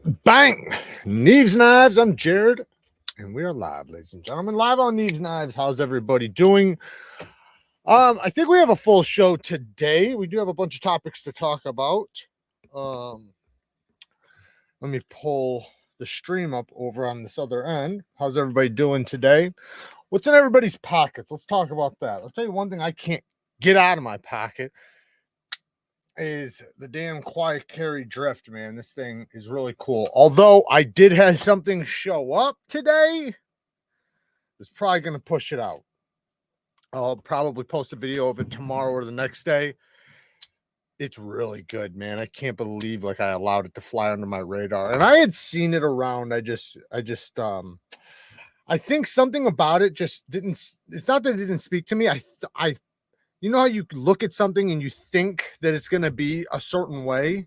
Bang! Neeves Knives. I'm Jared, and we are live, ladies and gentlemen. Live on Neeves Knives. How's everybody doing? I think we have a full show today. We do have a bunch of topics to talk about. Let me pull the stream up over on this other end. How's everybody doing today? What's in everybody's pockets? Let's talk about that. I'll tell you one thing I can't get out of my pocket is the damn quiet carry drift, man. This thing is really cool. Although I did have something show up today, it's probably going to push it out. I'll probably post a video of it tomorrow or the next day. It's really good, man. I can't believe like I allowed it to fly under my radar. And I had seen it around. I think something about it just didn't, it's not that it didn't speak to me. You know how you look at something and you think that it's going to be a certain way,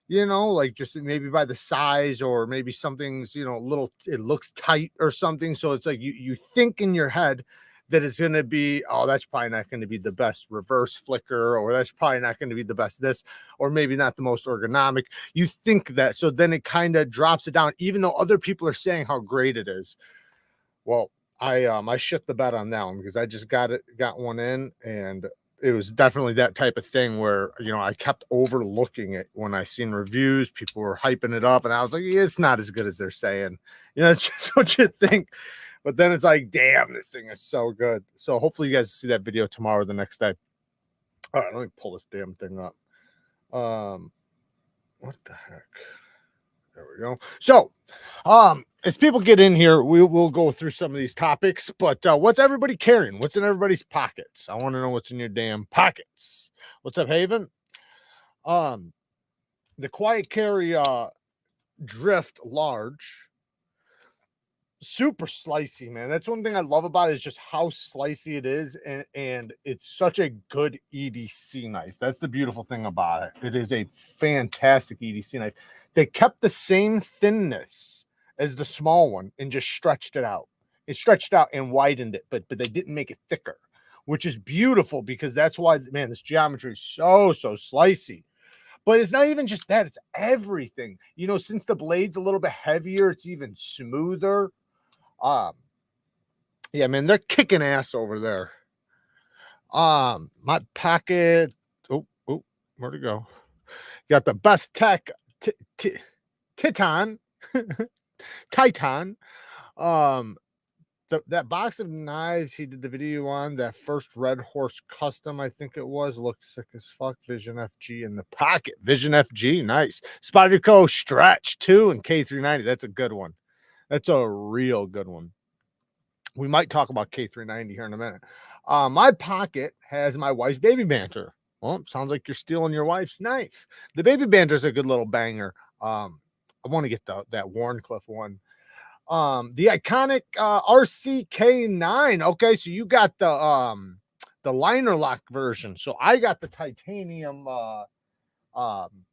you know, like just maybe by the size or maybe something's, you know, it looks tight or something. So it's like you think in your head that it's going to be, oh, that's probably not going to be the best reverse flicker, or that's probably not going to be the best this, or maybe not the most ergonomic. You think that. So then it kind of drops it down, even though other people are saying how great it is. Well, I shit the bed on that one because I just got one in, and it was definitely that type of thing where, you know, I kept overlooking it when I seen reviews. People were hyping it up, and I was like, yeah, it's not as good as they're saying. You know, it's just what you think. But then it's like, damn, this thing is so good. So hopefully you guys see that video tomorrow or the next day. All right, let me pull this damn thing up. What the heck? There we go. So, as people get in here, we'll go through some of these topics. But what's everybody carrying? What's in everybody's pockets? I want to know what's in your damn pockets. What's up, Haven? The quiet carry drift large. Super slicey, man. That's one thing I love about it, is just how slicey it is, and it's such a good EDC knife. That's the beautiful thing about it. It is a fantastic EDC knife. They kept the same thinness as the small one and just stretched it out. It stretched out and widened it, but they didn't make it thicker, which is beautiful, because that's why, man, this geometry is so slicey. But it's not even just that, it's everything. You know, since the blade's a little bit heavier, it's even smoother. Yeah, man, they're kicking ass over there. My pocket. Oh, where'd it go? Got the best tech Titan. Titan. That box of knives he did the video on, that first Red Horse custom, I think it was, looked sick as fuck. Vision FG in the pocket. Vision FG, nice. Spyderco Stretch 2 and K390. That's a good one. That's a real good one. We might talk about K390 here in a minute. My pocket has my wife's baby banter. Well, sounds like you're stealing your wife's knife. The baby banter is a good little banger. I want to get that Warncliffe one. The iconic RCK9. Okay, so you got the liner lock version. So I got the titanium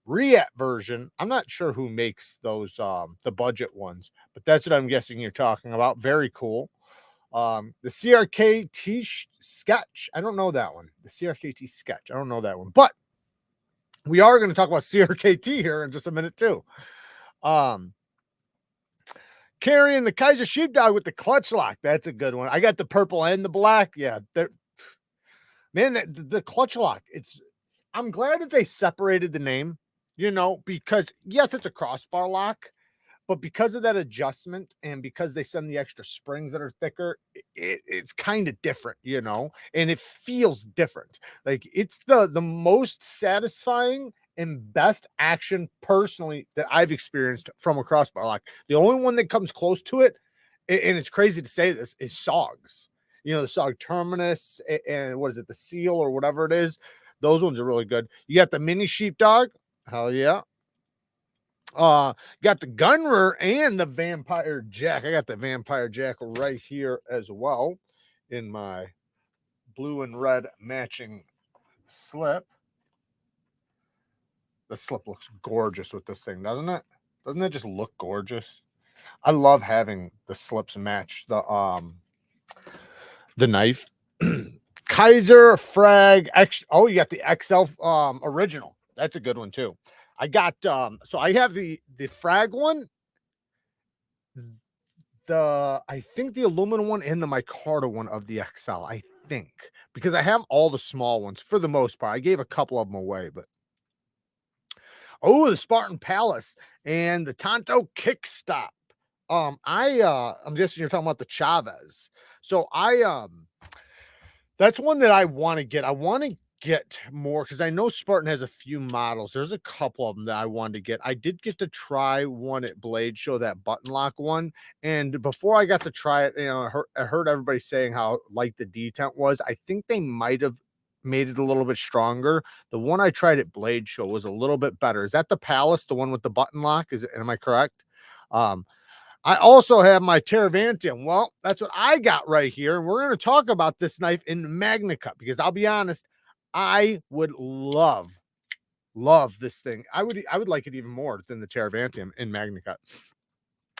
Reat version. I'm not sure who makes those the budget ones, but that's what I'm guessing you're talking about. Very cool. The CRKT sketch. I don't know that one. The CRKT sketch. I don't know that one, but we are going to talk about CRKT here in just a minute too. Carrying the KIZER sheepdog with the clutch lock. That's a good one. I got the purple and the black. Yeah, man, the clutch lock. I'm glad that they separated the name, you know, because yes, it's a crossbar lock, but because of that adjustment and because they send the extra springs that are thicker, it's kind of different, you know, and it feels different. Like it's the most satisfying and best action personally that I've experienced from a crossbar lock. The only one that comes close to it, and it's crazy to say this, is SOGs. You know, the SOG Terminus and what is it, the Seal or whatever it is. Those ones are really good. You got the mini sheepdog. Hell yeah. Got the Gunner and the Vampire Jack. I got the Vampire Jack right here as well in my blue and red matching slip. The slip looks gorgeous with this thing, doesn't it? Doesn't it just look gorgeous? I love having the slips match the knife. KIZER Frag X. Oh, you got the XL original. That's a good one too. I got so I have the frag one, I think the aluminum one and the micarta one of the XL, I think, because I have all the small ones for the most part. I gave a couple of them away, but the Spartan Palace and the Tonto Kickstop. I'm guessing you're talking about the Chavez. So that's one that I want to get. I want to get more because I know Spartan has a few models. There's a couple of them that I wanted to get. I did get to try one at Blade Show, that button lock one. And before I got to try it, I heard everybody saying how light the detent was. I think they might have made it a little bit stronger. The one I tried at Blade Show was a little bit better. Is that the Palace, the one with the button lock? Am I correct? I also have my Teravantium. Well, that's what I got right here. And we're going to talk about this knife in Magnacut because I'll be honest, I would love this thing. I would like it even more than the Teravantium in Magnacut.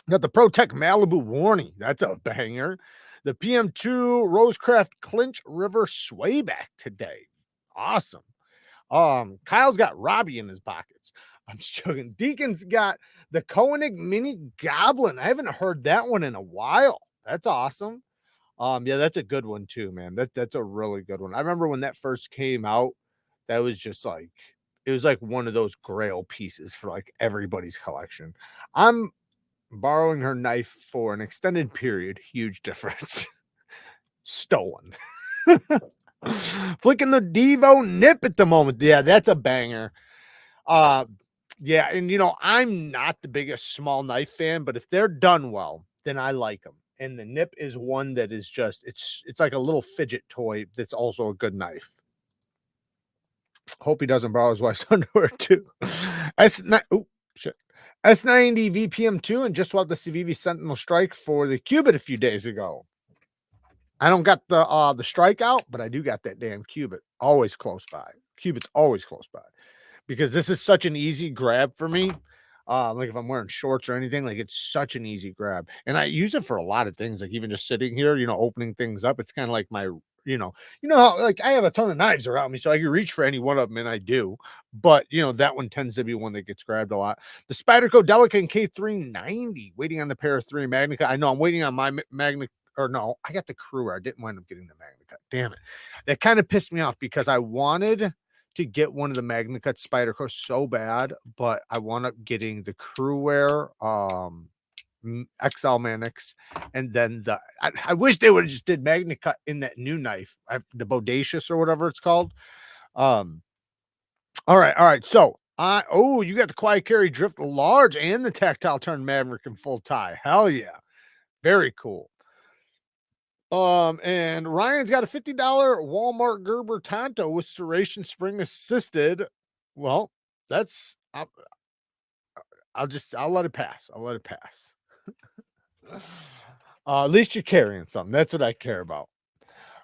Got the ProTech Malibu Warning. That's a banger. The PM2 Rosecraft Clinch River Swayback today. Awesome. Kyle's got Robbie in his pockets. I'm just joking. Deacon's got the Koenig Mini Goblin. I haven't heard that one in a while. That's awesome. Yeah, that's a good one too, man. That's a really good one. I remember when that first came out, that was just like, it was like one of those grail pieces for like everybody's collection. I'm borrowing her knife for an extended period. Huge difference. Stolen. Flicking the DIVO nip at the moment. Yeah, that's a banger. Yeah, and I'm not the biggest small knife fan, but if they're done well, then I like them. And the nip is one that is just, it's like a little fidget toy that's also a good knife. Hope he doesn't borrow his wife's underwear too. S90 VPM2 and just swapped the Civivi Sentinel Strike for the Cubit a few days ago. I don't got the strike out, but I do got that damn Cubit always close by. Cubit's always close by because this is such an easy grab for me. Like if I'm wearing shorts or anything, like it's such an easy grab. And I use it for a lot of things, like even just sitting here, opening things up. It's kind of like my, how like I have a ton of knives around me, so I can reach for any one of them, and I do. But that one tends to be one that gets grabbed a lot. The Spyderco Delica K390, waiting on the pair of 3 Magnacut. I know I'm waiting on my Magna. Or no, I got the Kruger. I didn't wind up getting the Magnacut. Damn it. That kind of pissed me off because I wanted to get one of the Magnacut Spyderco so bad, but I wound up getting the Kruger XL Manix, and then I wish they would have just did Magnacut in that new knife, the Bodacious or whatever it's called. All right. So you got the Quiet Carry Drift Large and the Tactile Turn Maverick in full tie. Hell yeah. Very cool. And Ryan's got a $50 Walmart Gerber Tonto with serration spring assisted. Well, that's I'll let it pass. I'll let it pass. At least you're carrying something. That's what I care about.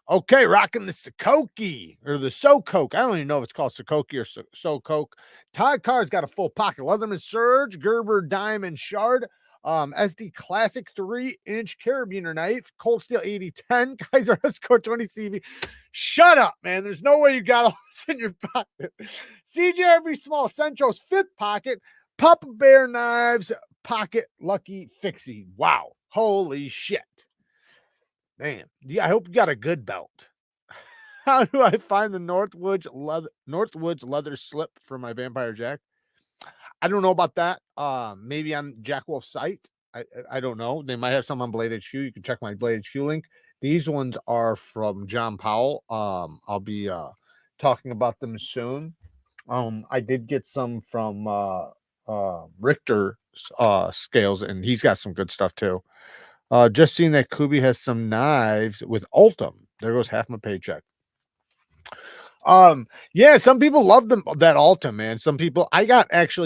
Okay, rocking the Sokoke or the Sokoke. I don't even know if it's called Sokoke or Sokoke. Todd Carr's got a full pocket. Leatherman Surge, Gerber Diamond Shard, SD Classic 3-inch carabiner knife, Cold Steel 8010, KIZER Escort 20 CV. Shut up, man. There's no way you got all this in your pocket. CJRB Small Centro's 5th pocket, Papa Bear Knives, Pocket Lucky Fixie. Wow. Holy shit. Man, yeah, I hope you got a good belt. How do I find the Northwoods leather slip for my Vampire Jack? I don't know about that. Maybe on Jack Wolf's site. I don't know. They might have some on Blade HQ. You can check my Blade HQ link. These ones are from John Powell. I'll be talking about them soon. I did get some from Richter scales, and he's got some good stuff too. Just seeing that Kubi has some knives with Ultem. There goes half my paycheck. Yeah, some people love that Ultem, man. Some people,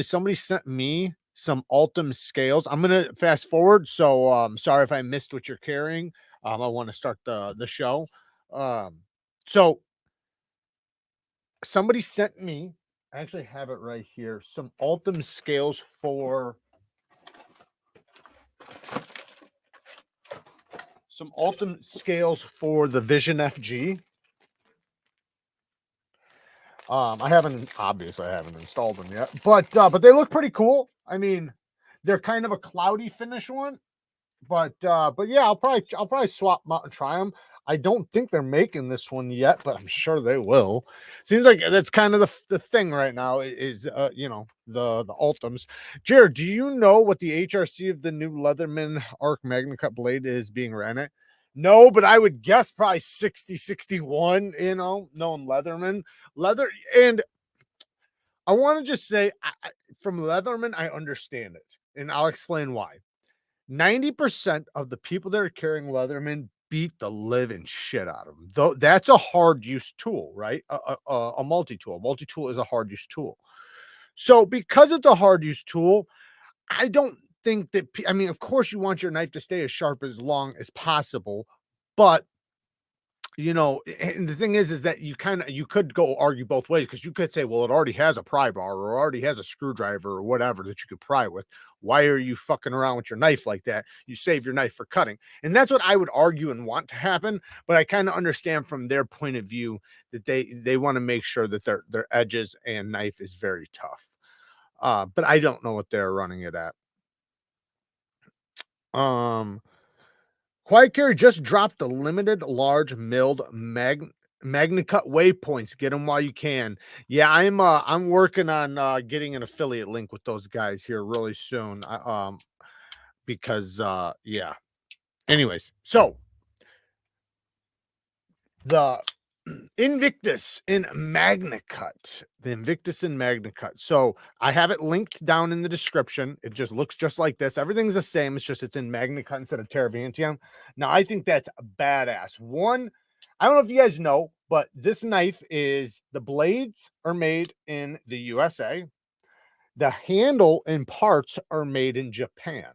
somebody sent me some Ultem scales. I'm gonna fast forward, so sorry if I missed what you're carrying. I want to start the show. So somebody sent me, I actually have it right here, some Ultem scales for the Vision FG. I haven't installed them yet, but they look pretty cool. I mean, they're kind of a cloudy finish one, but yeah, I'll probably swap them out and try them. I don't think they're making this one yet, but I'm sure they will. Seems like that's kind of the thing right now is you know, the Ultems. Jared, do you know what the HRC of the new Leatherman Arc Magnacut blade is being ran at? No, but I would guess probably 60, 61, you know, knowing Leatherman. Leather, and I want to just say from Leatherman, I understand it, and I'll explain why. 90% of the people that are carrying Leatherman beat the living shit out of them. Though that's a hard use tool, right? A multi-tool. Multi-tool is a hard use tool. So because it's a hard use tool, I don't think that, I mean, of course you want your knife to stay as sharp as long as possible, but you know, and the thing is that you could go argue both ways, because you could say, well, it already has a pry bar or already has a screwdriver or whatever that you could pry with. Why are you fucking around with your knife like that? You save your knife for cutting. And that's what I would argue and want to happen. But I kind of understand from their point of view that they want to make sure that their edges and knife is very tough. But I don't know what they're running it at. Quiet Carry just dropped the limited large milled Magnacut waypoints. Get them while you can. Yeah, I'm working on getting an affiliate link with those guys here really soon. Because yeah. Anyways, so the Invictus in Magnacut. The Invictus in Magnacut. So I have it linked down in the description. It just looks just like this. Everything's the same. It's just it's in Magnacut instead of Teravantium. Now I think that's badass. One, I don't know if you guys know, but this knife is, the blades are made in the USA. The handle and parts are made in Japan.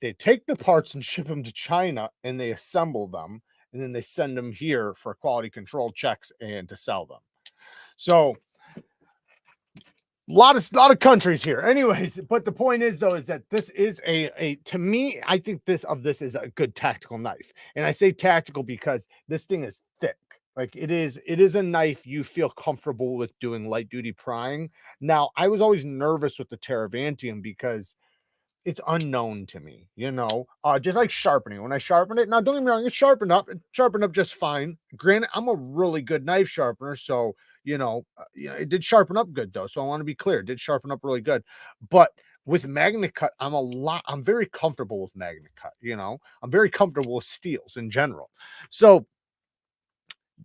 They take the parts and ship them to China, and they assemble them, and then they send them here for quality control checks and to sell them. So a lot of countries here. Anyways, but the point is though, is that this is a to me, I think this is a good tactical knife. And I say tactical because this thing is thick. Like it is a knife you feel comfortable with doing light duty prying. Now, I was always nervous with the Teravantium because it's unknown to me, you know, just like sharpening. When I sharpen it, now don't get me wrong, it's sharpened up just fine. Granted, I'm a really good knife sharpener, so you know, it did sharpen up good though. So I want to be clear, it did sharpen up really good. But with Magnacut, I'm very comfortable with Magnacut, you know, I'm very comfortable with steels in general. So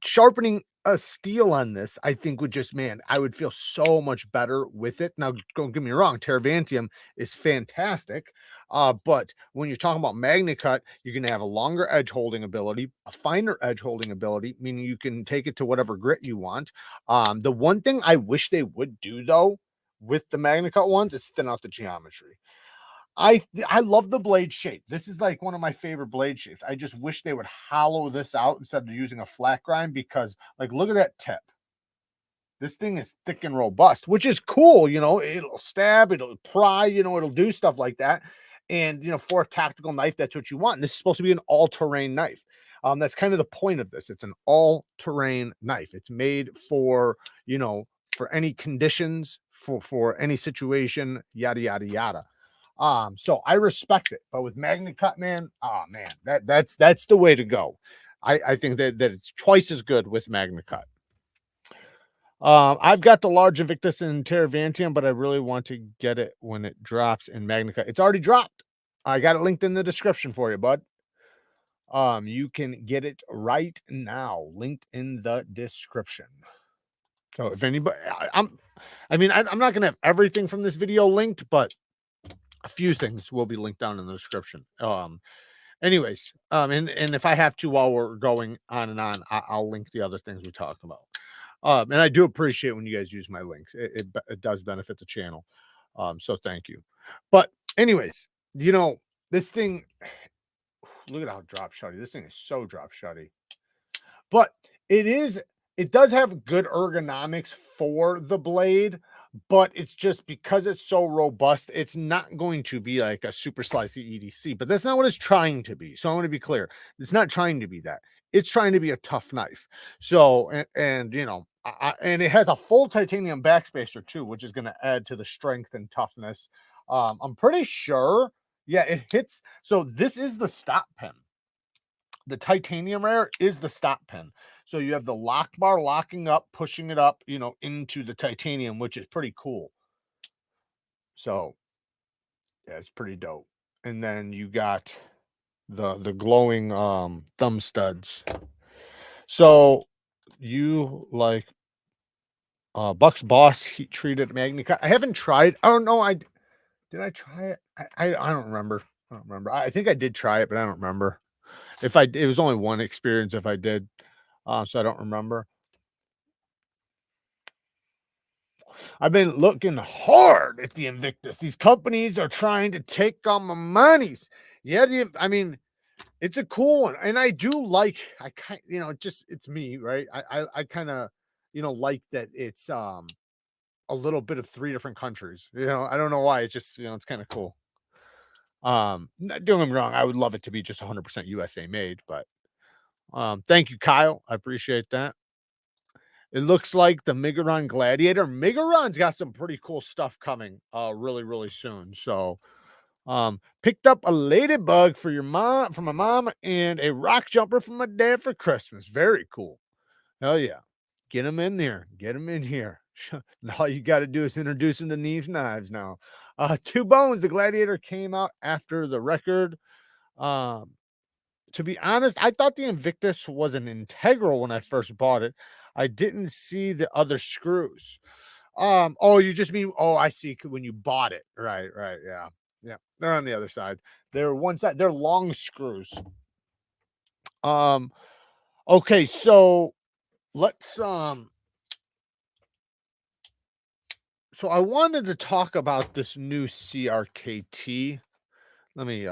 sharpening a steel on this, I think would just, man, I would feel so much better with it. Now, don't get me wrong, Teravantium is fantastic. But when you're talking about Magnacut, you're going to have a longer edge holding ability, a finer edge holding ability, meaning you can take it to whatever grit you want. The one thing I wish they would do though with the Magnacut ones is thin out the geometry. I love the blade shape. This is like one of my favorite blade shapes. I just wish they would hollow this out instead of using a flat grind, because like look at that tip. This thing is thick and robust, which is cool. You know, it'll stab, it'll pry, you know, it'll do stuff like that. And you know, for a tactical knife, that's what you want. And this is supposed to be an all-terrain knife. That's kind of the point of this. It's an all-terrain knife. It's made for, you know, for any conditions, for any situation, yada yada yada. So I respect it, but with Magnacut, man, oh man, that's the way to go. I think that it's twice as good with Magnacut. I've got the large Invictus in Teravantium, but I really want to get it when it drops in Magnacut. It's already dropped. I got it linked in the description for you, bud. You can get it right now, linked in the description. So if anybody, I'm not gonna have everything from this video linked, but a few things will be linked down in the description. Anyways, and if I have to, while we're going on and on, I'll link the other things we talk about. And I do appreciate when you guys use my links. It does benefit the channel. So thank you. But anyways, you know, this thing, look at how drop shotty. This thing is so drop shotty. But it does have good ergonomics for the blade, but it's just because it's so robust, it's not going to be like a super slicey EDC, but that's not what it's trying to be. So I want to be clear. It's not trying to be that. It's trying to be a tough knife. So, and you know, and it has a full titanium backspacer too, which is going to add to the strength and toughness. I'm pretty sure. Yeah, it hits. So this is the stop pin. The titanium rare is the stop pin. So you have the lock bar locking up, pushing it up, you know, into the titanium, which is pretty cool. So yeah, it's pretty dope. And then you got the glowing thumb studs. So you like Buck's Boss heat treated Magnacut. I haven't tried. Oh no, did I try it? I don't remember. I don't remember. I think I did try it, but I don't remember. If I it was only one experience if I did. So I don't remember. I've been looking hard at the Invictus. These companies are trying to take on my monies. Yeah, I mean, it's a cool one, and I do like. I kind, you know, just it's me, right? I kind of, you know, like that it's a little bit of 3 different countries. You know, I don't know why. It's just, you know, it's kind of cool. Don't get me wrong. I would love it to be just 100% USA made, but thank you, Kyle. I appreciate that. It looks like the Megaron Gladiator. Megaron's got some pretty cool stuff coming really, really soon. So picked up a ladybug for your mom, for my mom, and a rock jumper for my dad for Christmas. Very cool. Hell yeah. Get him in there. Get him in here. All you got to do is introduce him to Neevesknives now. 2 Bones, the Gladiator came out after the record. To be honest, I thought the Invictus was an integral when I first bought it. I didn't see the other screws. Oh, you just mean, oh, I see, when you bought it. Right, yeah. Yeah, they're on the other side. They're one side, they're long screws. Okay, so let's so I wanted to talk about this new CRKT. Let me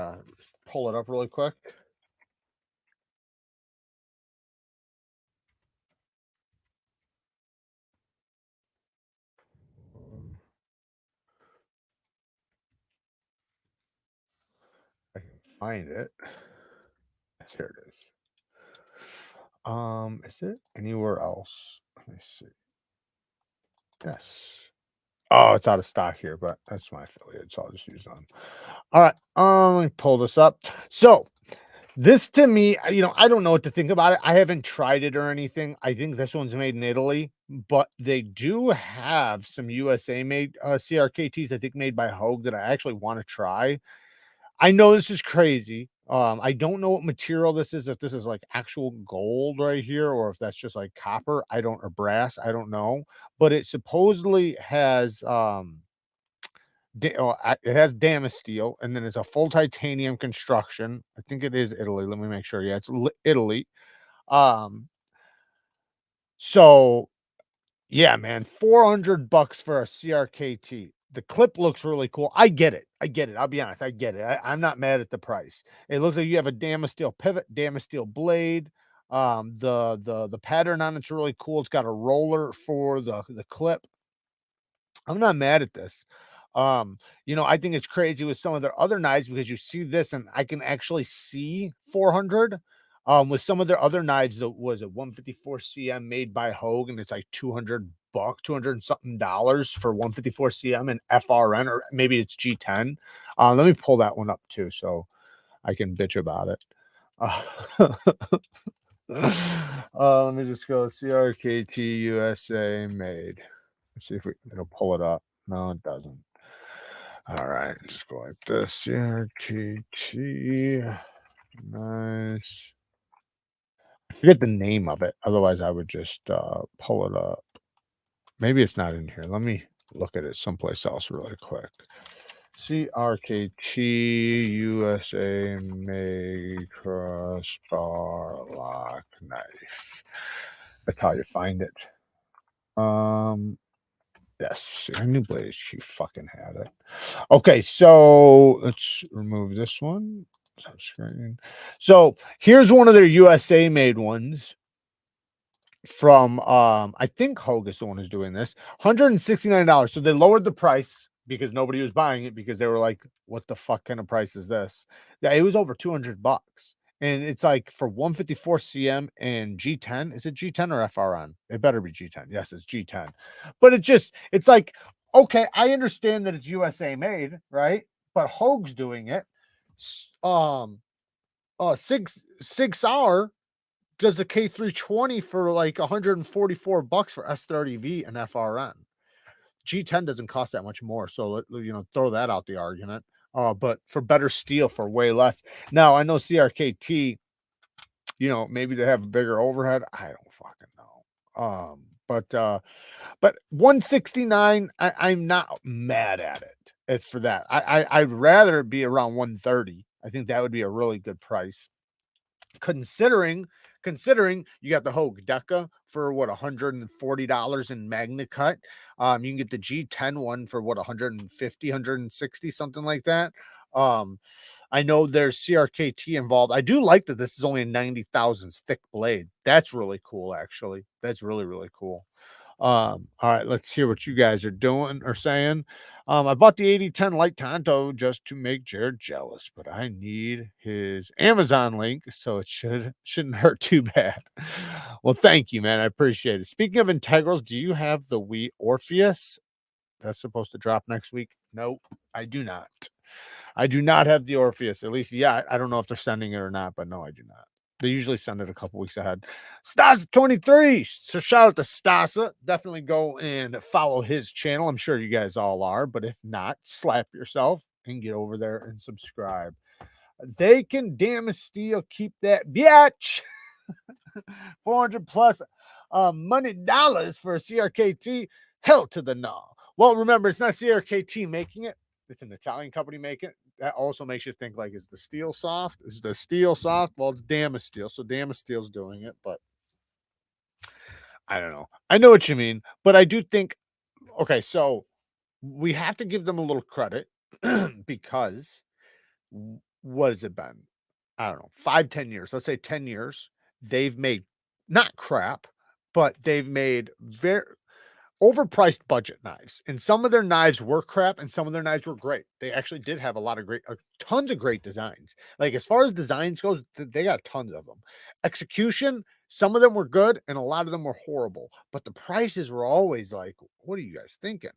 pull it up really quick. I can find it. Yes, here it is. Is it anywhere else? Let me see. Yes. Oh, it's out of stock here, but that's my affiliate, so I'll just use them. All right. Let me pull this up. So this to me, you know, I don't know what to think about it. I haven't tried it or anything. I think this one's made in Italy, but they do have some USA made CRKTs, I think made by Hogue, that I actually want to try. I know this is crazy. I don't know what material this is, if this is like actual gold right here, or if that's just like copper. I don't, or brass, I don't know. But it supposedly has it has damascene steel, and then it's a full titanium construction. I think it is Italy. Let me make sure. Yeah, it's Italy. Um, so yeah, man, $400 for a CRKT. The clip looks really cool. I get it. I get it. I'll be honest. I get it. I'm not mad at the price. It looks like you have a damascene steel pivot, damascene steel blade. The pattern on it's really cool. It's got a roller for the clip. I'm not mad at this. You know, I think it's crazy with some of their other knives, because you see this and I can actually see 400. With some of their other knives, that was a 154 CM made by Hogue, and it's like $200, 200 and something dollars for 154 CM and FRN, or maybe it's G10. Let me pull that one up too, so I can bitch about it. Let me just go CRKT USA made. Let's see if it'll pull it up. No, it doesn't. All right, just go like this. CRKT. Nice. I forget the name of it. Otherwise, I would just pull it up. Maybe it's not in here. Let me look at it someplace else really quick. CRKT USA made crossbar lock knife. That's how you find it. Yes, I knew Blaze. She fucking had it. Okay, so let's remove this one. Stop screen. So here's one of their USA made ones from I think Hogue is the one who's doing this. $169. So they lowered the price because nobody was buying it, because they were like, what the fuck kind of price is this? Yeah, it was over $200. and it's like for 154 cm and G10. Is it G10 or FRN? It better be G10. Yes, it's G10. But it's like, okay, I understand that it's USA made, right? But Hogue's doing it. Sig Sauer does the K320 for like 144 bucks for S30V and FRN. G10 doesn't cost that much more, so throw that out the argument. But for better steel for way less. Now I know CRKT, maybe they have a bigger overhead. I don't fucking know. But 169, I'm not mad at it. It's for that. I'd rather it be around 130. I think that would be a really good price. Considering you got the Hogue Deca for what, $140 in Magnacut. You can get the G10 one for what, 150, 160, something like that. I know there's CRKT involved. I do like that this is only a 90 thousandths thick blade. That's really cool, actually. That's really, really cool. All right, let's hear what you guys are doing or saying. I bought the 8010 Light Tonto just to make Jared jealous, but I need his Amazon link, so it shouldn't hurt too bad. Well, thank you, man. I appreciate it. Speaking of integrals, do you have the Wii Orpheus? That's supposed to drop next week. Nope, I do not. I do not have the Orpheus. At least, yeah, I don't know if they're sending it or not, but no, I do not. They usually send it a couple weeks ahead. Stasa23. So shout out to Stasa. Definitely go and follow his channel. I'm sure you guys all are, but if not, slap yourself and get over there and subscribe. They can damn steel keep that bitch. 400 plus money dollars for a CRKT. Hell to the no. Well, remember, it's not CRKT making it. It's an Italian company making it. That also makes you think, like, is the steel soft? Is the steel soft? Well, it's Damasteel, so Damasteel's doing it, but I don't know. I know what you mean, but I do think, okay, so we have to give them a little credit because what has it been? I don't know, 5-10 years. Let's say 10 years. They've made not crap, but they've made very overpriced budget knives, and some of their knives were crap and some of their knives were great. They actually did have a lot of tons of great designs. Like, as far as designs goes, they got tons of them. Execution, some of them were good and a lot of them were horrible, but the prices were always like, what are you guys thinking?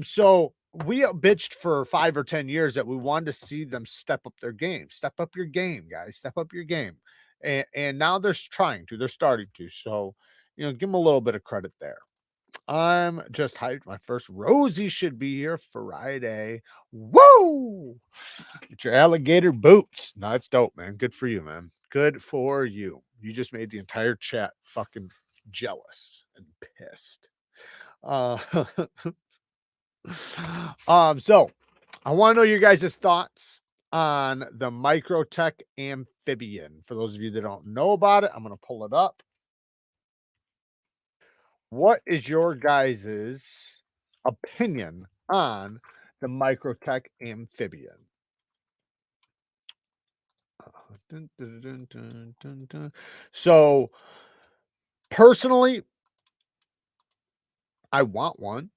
So we bitched for 5 or 10 years that we wanted to see them step up their game. Step up your game, guys. Step up your game. And now they're trying to. They're starting to. So, give them a little bit of credit there. I'm just hyped. My first Rosie should be here Friday. Woo! Get your alligator boots. No, it's dope, man. Good for you, man. Good for you. You just made the entire chat fucking jealous and pissed. So I want to know your guys' thoughts on the Microtech Amphibian. For those of you that don't know about it, I'm going to pull it up. What is your guys' opinion on the Microtech Amphibian? So, personally, I want one.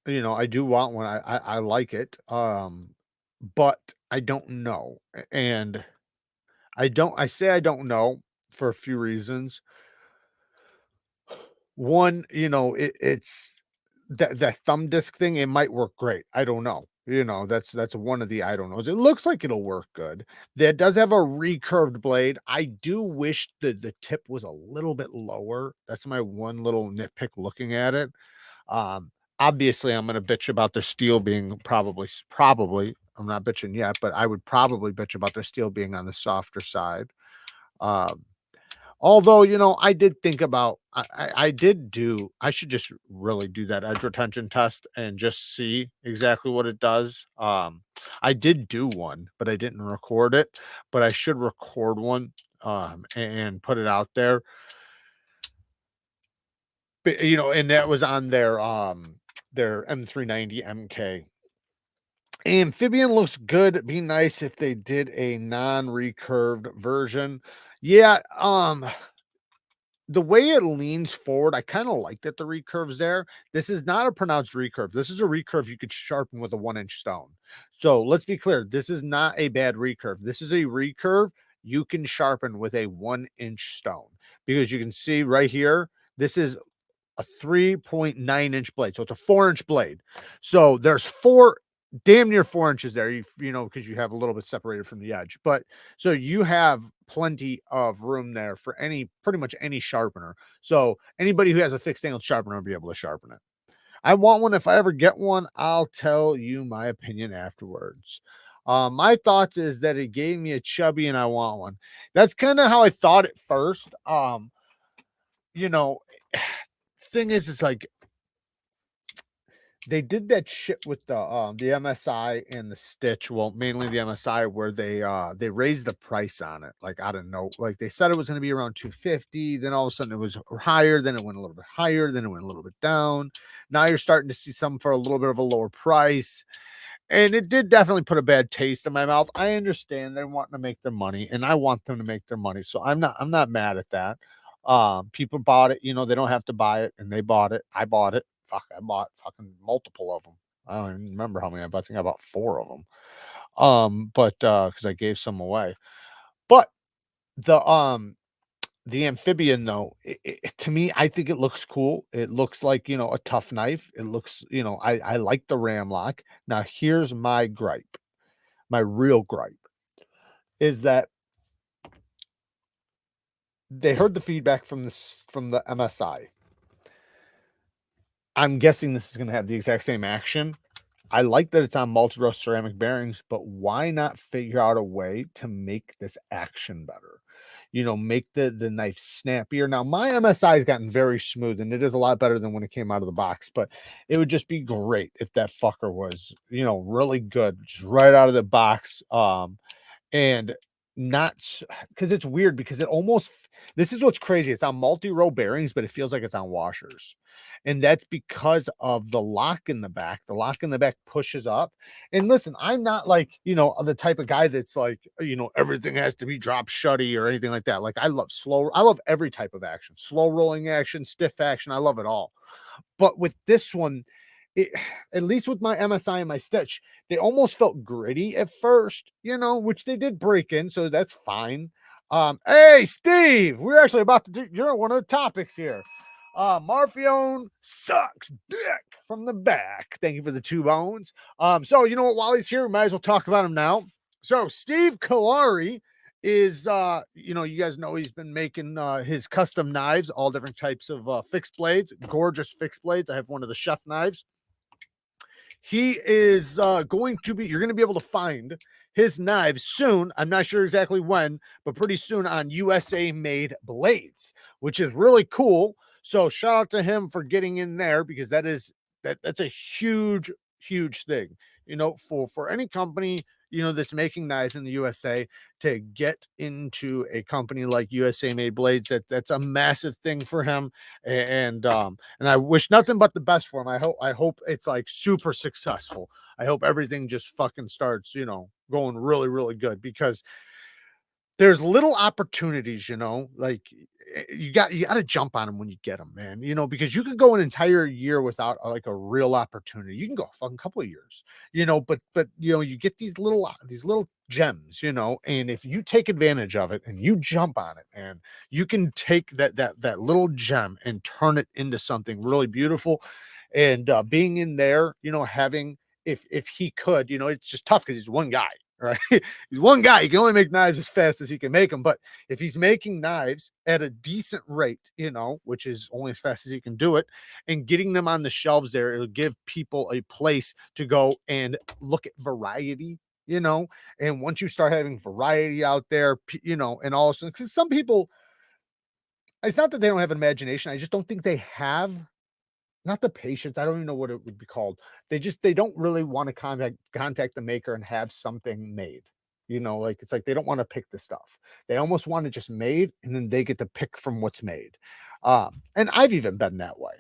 I do want one. I like it. But I don't know. And I say I don't know for a few reasons. One, it's that thumb disc thing. It might work great. I don't know. That's one of the I don't knows. It looks like it'll work good. That does have a recurved blade. I do wish the tip was a little bit lower. That's my one little nitpick looking at it. Obviously, I'm going to bitch about their steel being probably. I'm not bitching yet, but I would probably bitch about their steel being on the softer side. Although, I did think about, I should just really do that edge retention test and just see exactly what it does. I did do one, but I didn't record it, but I should record one, and put it out there. But, and that was on their M390 MK. Amphibian looks good. It'd be nice if they did a non-recurved version. Yeah, the way it leans forward, I kind of like that the recurve's there. This is not a pronounced recurve. This is a recurve you could sharpen with a 1-inch stone. So let's be clear. This is not a bad recurve. This is a recurve you can sharpen with a 1-inch stone, because you can see right here, this is a 3.9-inch blade. So it's a 4-inch blade. So there's damn near 4 inches there, you know, because you have a little bit separated from the edge. But so you have plenty of room there for pretty much any sharpener. So anybody who has a fixed angle sharpener will be able to sharpen it. I want one. If I ever get one, I'll tell you my opinion afterwards. My thoughts is that it gave me a chubby and I want one. That's kind of how I thought at first. You know, thing is, it's like they did that shit with the MSI and the Stitch. Well, mainly the MSI, where they raised the price on it. Like, I don't know, like they said it was going to be around 250, then all of a sudden it was higher, then it went a little bit higher, then it went a little bit down. Now you're starting to see some for a little bit of a lower price. And it did definitely put a bad taste in my mouth. I understand they're wanting to make their money, and I want them to make their money. So I'm not mad at that. People bought it, you know, they don't have to buy it, and they bought it. I bought it. Fuck, I bought fucking multiple of them. I don't even remember how many I bought. I think I bought 4 of them. But because I gave some away. But the amphibian, though, to me, I think it looks cool. It looks like, you know, a tough knife. It looks, you know, I like the ram lock. Now, here's my gripe. My real gripe is that they heard the feedback from the MSI. I'm guessing this is going to have the exact same action. I like that it's on multi-row ceramic bearings, but why not figure out a way to make this action better? You know, make the knife snappier. Now, my MSI has gotten very smooth, and it is a lot better than when it came out of the box, but it would just be great if that fucker was, you know, really good, just right out of the box. And not, because it's weird, because it almost, this is what's crazy. It's on multi-row bearings, but it feels like it's on washers. And that's because of the lock in the back. The lock in the back pushes up. And listen, I'm not like, you know, the type of guy that's like, you know, everything has to be drop shutty or anything like that. Like, I love every type of action, slow rolling action, stiff action. I love it all. But with this one, at least with my MSI and my Stitch, they almost felt gritty at first, you know, which they did break in, so that's fine. Hey, Steve, we're actually about to do, you're one of the topics here. Marfione sucks dick from the back. Thank you for the 2 bones. So you know what, while he's here, we might as well talk about him now. So Steve Kari is, you know, you guys know he's been making his custom knives, all different types of fixed blades, gorgeous fixed blades. I have one of the chef knives. He is going to be, you're going to be able to find his knives soon. I'm not sure exactly when, but pretty soon on USA made blades, which is really cool. So shout out to him for getting in there, because that's a huge thing, you know, for any company, you know, that's making knives in the USA, to get into a company like USA made blades. That's a massive thing for him. And I wish nothing but the best for him. I hope it's like super successful. I hope everything just fucking starts, you know, going really, really good, because there's little opportunities, you know, like you got to jump on them when you get them, man, you know, because you could go an entire year without like a real opportunity. You can go a fucking couple of years, you know, but you know, you get these little gems, you know, and if you take advantage of it and you jump on it, and you can take that little gem and turn it into something really beautiful. And being in there, you know, having, if he could, you know, it's just tough because he's one guy, right? He's one guy. He can only make knives as fast as he can make them. But if he's making knives at a decent rate, you know, which is only as fast as he can do it, and getting them on the shelves there, it'll give people a place to go and look at variety, you know. And once you start having variety out there, you know, and also, because some people, it's not that they don't have an imagination. I just don't think they have, not the patience. I don't even know what it would be called. They don't really want to contact the maker and have something made. You know, like, it's like they don't want to pick the stuff. They almost want it just made, and then they get to pick from what's made. And I've even been that way.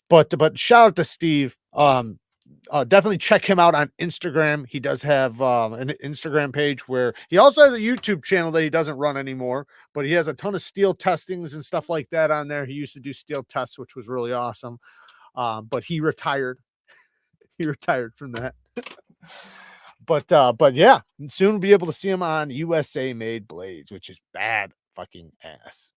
But shout out to Steve. Definitely check him out on Instagram. He does have an Instagram page where he also has a YouTube channel that he doesn't run anymore, but he has a ton of steel testings and stuff like that on there. He used to do steel tests, which was really awesome. But he retired. He retired from that. But yeah, soon be able to see them on USA made blades, which is bad fucking ass.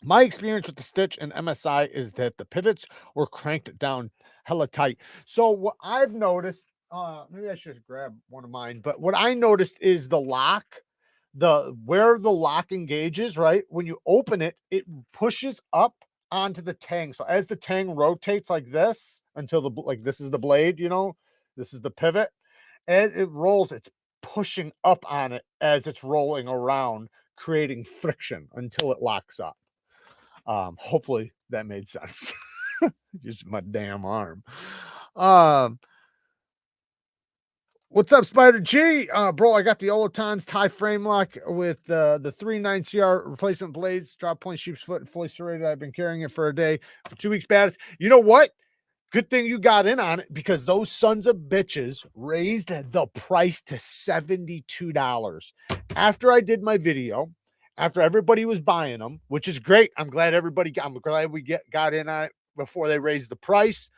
My experience with the Stitch and MSI is that the pivots were cranked down hella tight. So what I've noticed, maybe I should just grab one of mine, but what I noticed is the lock, where the lock engages, right? When you open it, it pushes up onto the tang. So as the tang rotates like this until like this is the blade, you know, this is the pivot. As it rolls, it's pushing up on it as it's rolling around, creating friction until it locks up. Hopefully that made sense. Just my damn arm. What's up, Spider G? Bro, I got the Olaton's tie frame lock with the 39 CR replacement blades, drop point, sheep's foot, and fully serrated. I've been carrying it for a day, for 2 weeks. Baddest. You know what? Good thing you got in on it, because those sons of bitches raised the price to $72 after I did my video. After everybody was buying them, which is great. I'm glad I'm glad we got in on it before they raised the price.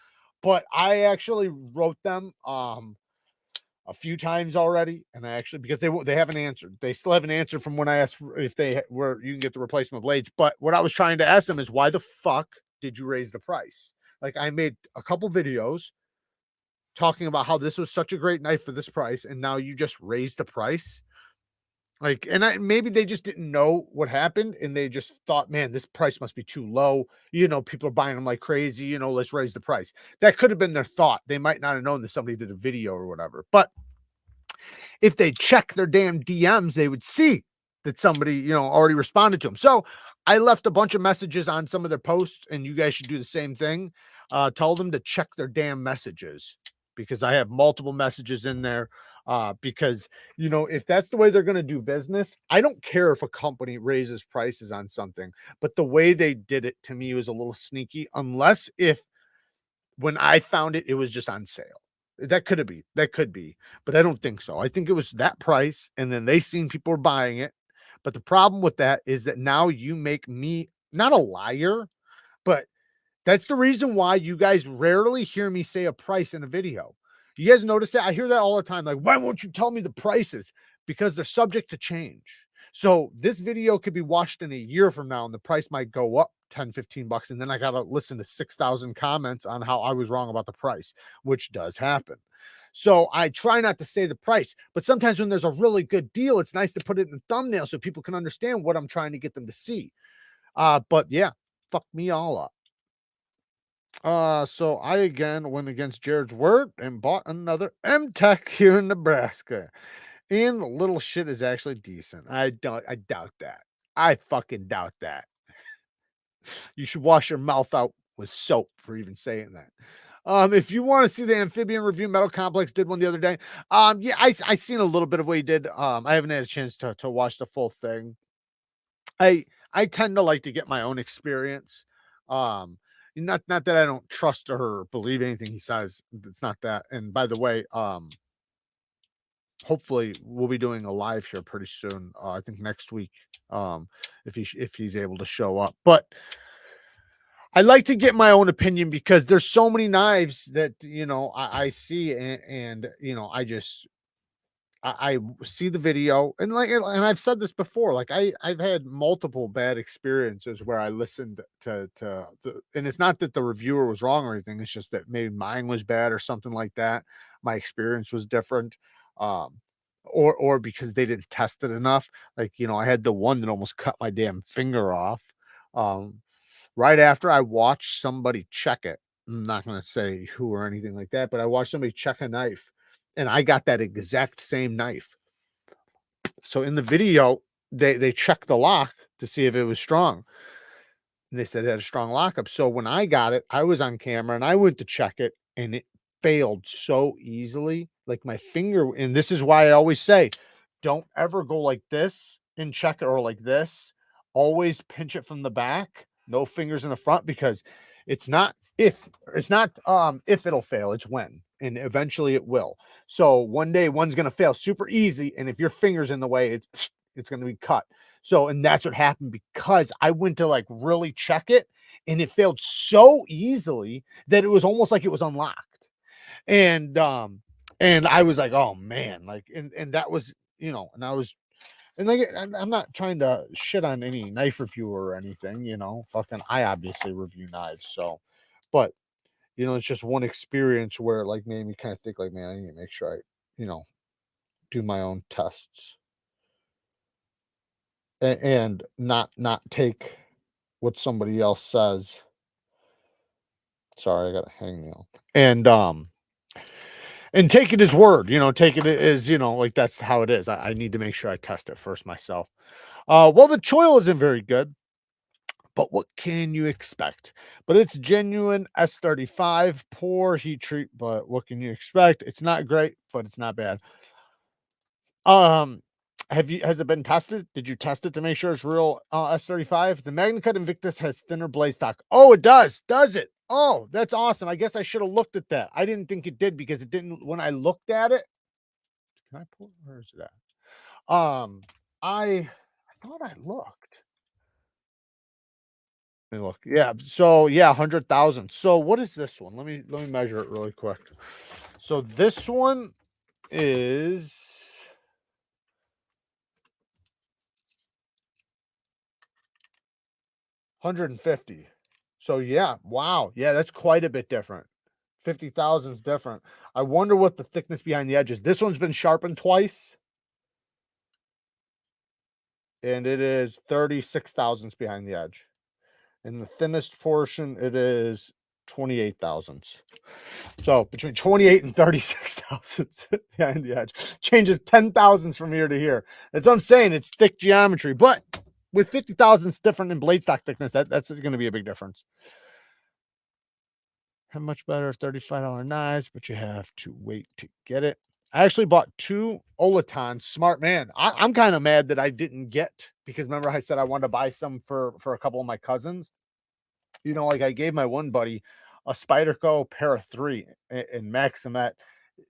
But I actually wrote them a few times already, and I actually, because they haven't answered. They still haven't answered from when I asked if they were you can get the replacement blades. But what I was trying to ask them is, why the fuck did you raise the price? Like, I made a couple videos talking about how this was such a great knife for this price, and now you just raised the price. Like, and maybe they just didn't know what happened, and they just thought, man, this price must be too low. You know, people are buying them like crazy. You know, let's raise the price. That could have been their thought. They might not have known that somebody did a video or whatever. But if they check their damn DMs, they would see that somebody, you know, already responded to them. So I left a bunch of messages on some of their posts, and you guys should do the same thing. Tell them to check their damn messages, because I have multiple messages in there. Because, you know, if that's the way they're going to do business, I don't care if a company raises prices on something, but the way they did it to me was a little sneaky, unless if when I found it, it was just on sale. That could be, but I don't think so. I think it was that price, and then they seen people were buying it. But the problem with that is that now you make me not a liar, but that's the reason why you guys rarely hear me say a price in a video. You guys notice that? I hear that all the time. Like, why won't you tell me the prices? Because they're subject to change. So this video could be watched in a year from now, and the price might go up 10, 15 bucks. And then I got to listen to 6,000 comments on how I was wrong about the price, which does happen. So I try not to say the price, but sometimes when there's a really good deal, it's nice to put it in the thumbnail so people can understand what I'm trying to get them to see. But yeah, fuck me all up. So I again went against Jared's word and bought another M-Tech here in Nebraska. And the little shit is actually decent. I doubt that. I fucking doubt that. You should wash your mouth out with soap for even saying that. If you want to see the amphibian review, Metal Complex did one the other day. Yeah, I seen a little bit of what he did. I haven't had a chance to watch the full thing. I tend to like to get my own experience. Not that I don't trust or believe anything he says. It's not that. And by the way, hopefully we'll be doing a live here pretty soon. I think next week, if he's able to show up. But I like to get my own opinion, because there's so many knives that, you know, I see, and you know, I see the video, and and I've said this before, like I've had multiple bad experiences where I listened to and it's not that the reviewer was wrong or anything. It's just that maybe mine was bad or something like that. My experience was different. Or because they didn't test it enough. Like, you know, I had the one that almost cut my damn finger off. Right after I watched somebody check it. I'm not going to say who or anything like that, but I watched somebody check a knife, and I got that exact same knife. So in the video, they checked the lock to see if it was strong, and they said it had a strong lockup. So when I got it, I was on camera and I went to check it, and it failed so easily. Like my finger, and this is why I always say, don't ever go like this and check it, or like this. Always pinch it from the back, no fingers in the front, because it's not if it'll fail, it's when, and eventually it will. So one day one's gonna fail super easy, and if your finger's in the way, it's gonna be cut. So, and that's what happened, because I went to like really check it, and it failed so easily that it was almost like it was unlocked. And And I was like, oh man, like, and that was, you know, and I was, and like, I'm not trying to shit on any knife reviewer or anything, you know, fucking, I obviously review knives. So, but, you know, it's just one experience where it like made me kind of think like, man, I need to make sure I, you know, do my own tests and not take what somebody else says. Sorry, I got a hangnail. And take it as word, you know, take it as, you know, like that's how it is. I need to make sure I test it first myself. Well, the choil isn't very good, but what can you expect? But it's genuine S35, poor heat treat, but what can you expect? It's not great, but it's not bad. Um, has it been tested? Did you test it to make sure it's real S35? The Magnacut Invictus has thinner blade stock. Oh, it does. Does it? Oh, that's awesome. I guess I should have looked at that. I didn't think it did because it didn't when I looked at it. Can I pull where is it at? I thought I looked. Let me look. Yeah, so yeah, 100,000. So what is this one? Let me measure it really quick. So this one is 150. So yeah, wow. Yeah, that's quite a bit different. 50,000 is different. I wonder what the thickness behind the edge is. This one's been sharpened twice. And it is 36 thousandths behind the edge. In the thinnest portion, it is 28 thousandths. So between 28 and 36 thousandths behind the edge changes 10 thousandths from here to here. That's what I'm saying. It's thick geometry, but with 50 thousandths different in blade stock thickness, that's going to be a big difference. How much better? $35 knives, but you have to wait to get it. I actually bought 2 Ultem. Smart man. I'm kind of mad that I didn't get, because remember I said I wanted to buy some for a couple of my cousins. You know, like I gave my one buddy a Spyderco pair of 3 in Maxace.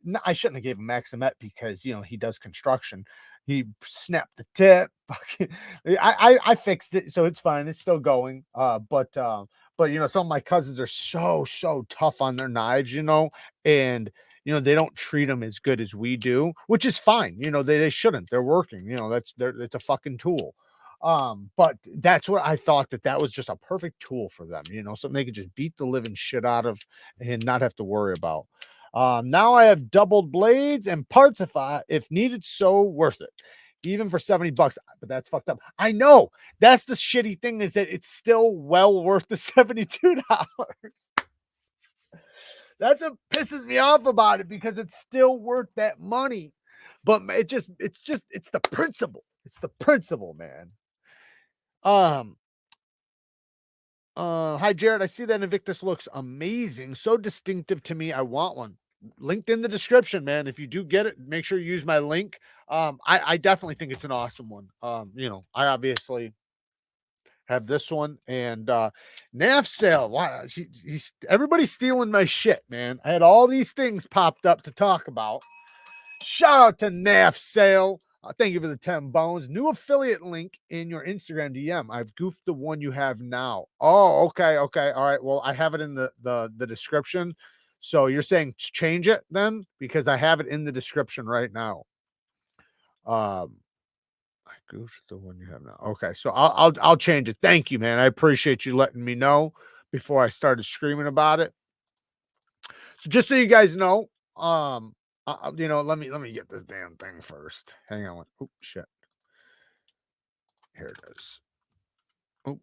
No, I shouldn't have gave him Maxace because, you know, he does construction. He snapped the tip. I fixed it, so it's fine. It's still going. But you know, some of my cousins are so tough on their knives, you know, and you know, they don't treat them as good as we do, which is fine. You know, they shouldn't. They're working. You know, it's a fucking tool. But that's what I thought, that was just a perfect tool for them, you know, something they could just beat the living shit out of and not have to worry about. Now I have doubled blades and parts if needed, so worth it. Even for 70 bucks, but that's fucked up. I know. That's the shitty thing, is that it's still well worth the $72. That's what pisses me off about it, because it's still worth that money. But it's the principle. It's the principle, man. Hi Jared, I see that Invictus looks amazing, so distinctive to me. I want one. Linked in the description, man. If you do get it, make sure you use my link. I definitely think it's an awesome one. You know, I obviously have this one, and NAFSALE. Wow, everybody's stealing my shit, man. I had all these things popped up to talk about. Shout out to NAFSALE. Thank you for the 10 bones. New affiliate link in your Instagram DM. I've goofed the one you have now. Oh, okay. All right. Well, I have it in the description. So you're saying change it then? Because I have it in the description right now. I goofed the one you have now. Okay, so I'll change it. Thank you, man. I appreciate you letting me know before I started screaming about it. So just so you guys know, you know, let me get this damn thing first. Hang on. Oh shit. Here it is. Oh.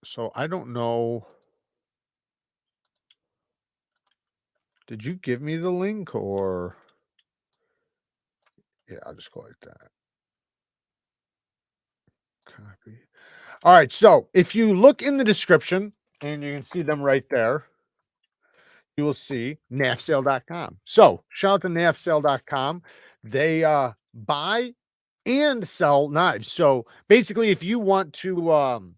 So I don't know. Did you give me the link, or? Yeah, I'll just go like that. Copy. All right. So if you look in the description, and you can see them right there, you will see nafsale.com. So shout out to nafsale.com. They buy and sell knives. So basically, if you want to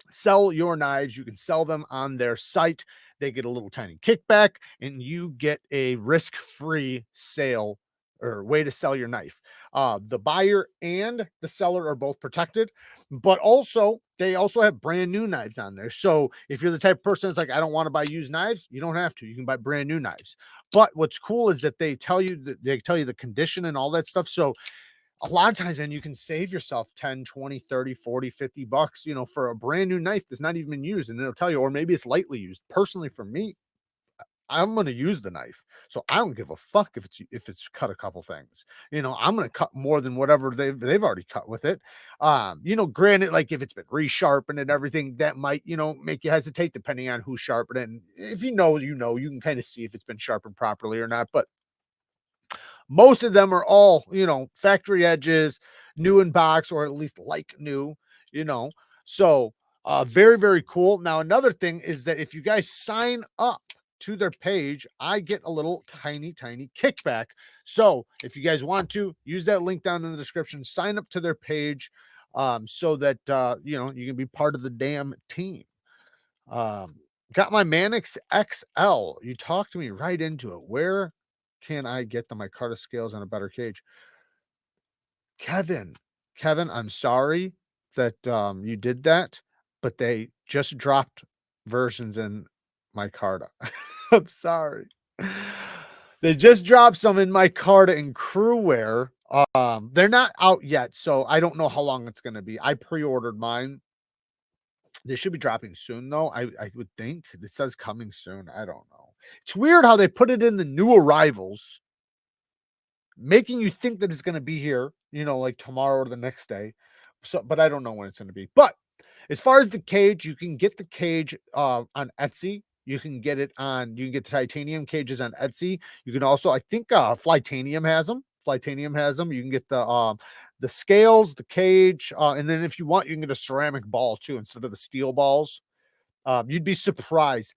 sell your knives, you can sell them on their site. They get a little tiny kickback, and you get a risk-free sale or way to sell your knife. The buyer and the seller are both protected, but also they also have brand new knives on there. So if you're the type of person that's like, I don't want to buy used knives, you don't have to. You can buy brand new knives. But what's cool is that they tell you the condition and all that stuff. So a lot of times, then you can save yourself 10, 20, 30, 40, 50 bucks, you know, for a brand new knife that's not even been used. And it'll tell you, or maybe it's lightly used. Personally, for me, I'm going to use the knife. So I don't give a fuck if it's cut a couple things. You know, I'm going to cut more than whatever they've already cut with it. You know, granted, like if it's been resharpened and everything, that might, you know, make you hesitate depending on who sharpened it. And if you know, you can kind of see if it's been sharpened properly or not. But most of them are all, you know, factory edges, new in box, or at least like new, you know. So very, very cool. Now, another thing is that if you guys sign up to their page, I get a little tiny kickback. So if you guys want to use that link down in the description, sign up to their page, so that you know, you can be part of the damn team. Got my Manix XL. You talked me right into it. Where can I get the micarta scales on a better cage? Kevin, I'm sorry that you did that, but they just dropped versions in micarta. I'm sorry. They just dropped some in micarta and crewware. They're not out yet, so I don't know how long it's going to be. I pre-ordered mine. They should be dropping soon, though. I would think it says coming soon. I don't know. It's weird how they put it in the new arrivals, making you think that it's going to be here, you know, like tomorrow or the next day. So, but I don't know when it's going to be. But as far as the cage, you can get the cage on Etsy. You can get it on, you can get the titanium cages on Etsy. You can also, I think Flytanium has them. Flytanium has them. You can get the scales, the cage, and then if you want, you can get a ceramic ball too instead of the steel balls. You'd be surprised.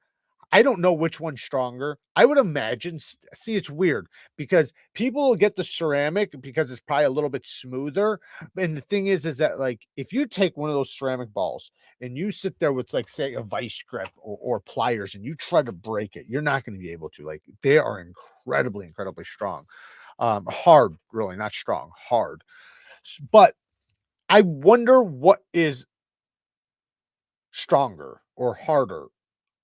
I don't know which one's stronger. I would imagine, see, it's weird because people will get the ceramic because it's probably a little bit smoother. And the thing is that like, if you take one of those ceramic balls and you sit there with like, say, a vice grip or pliers and you try to break it, you're not going to be able to. Like, they are incredibly strong. Hard, really, not strong, hard. But I wonder what is stronger or harder.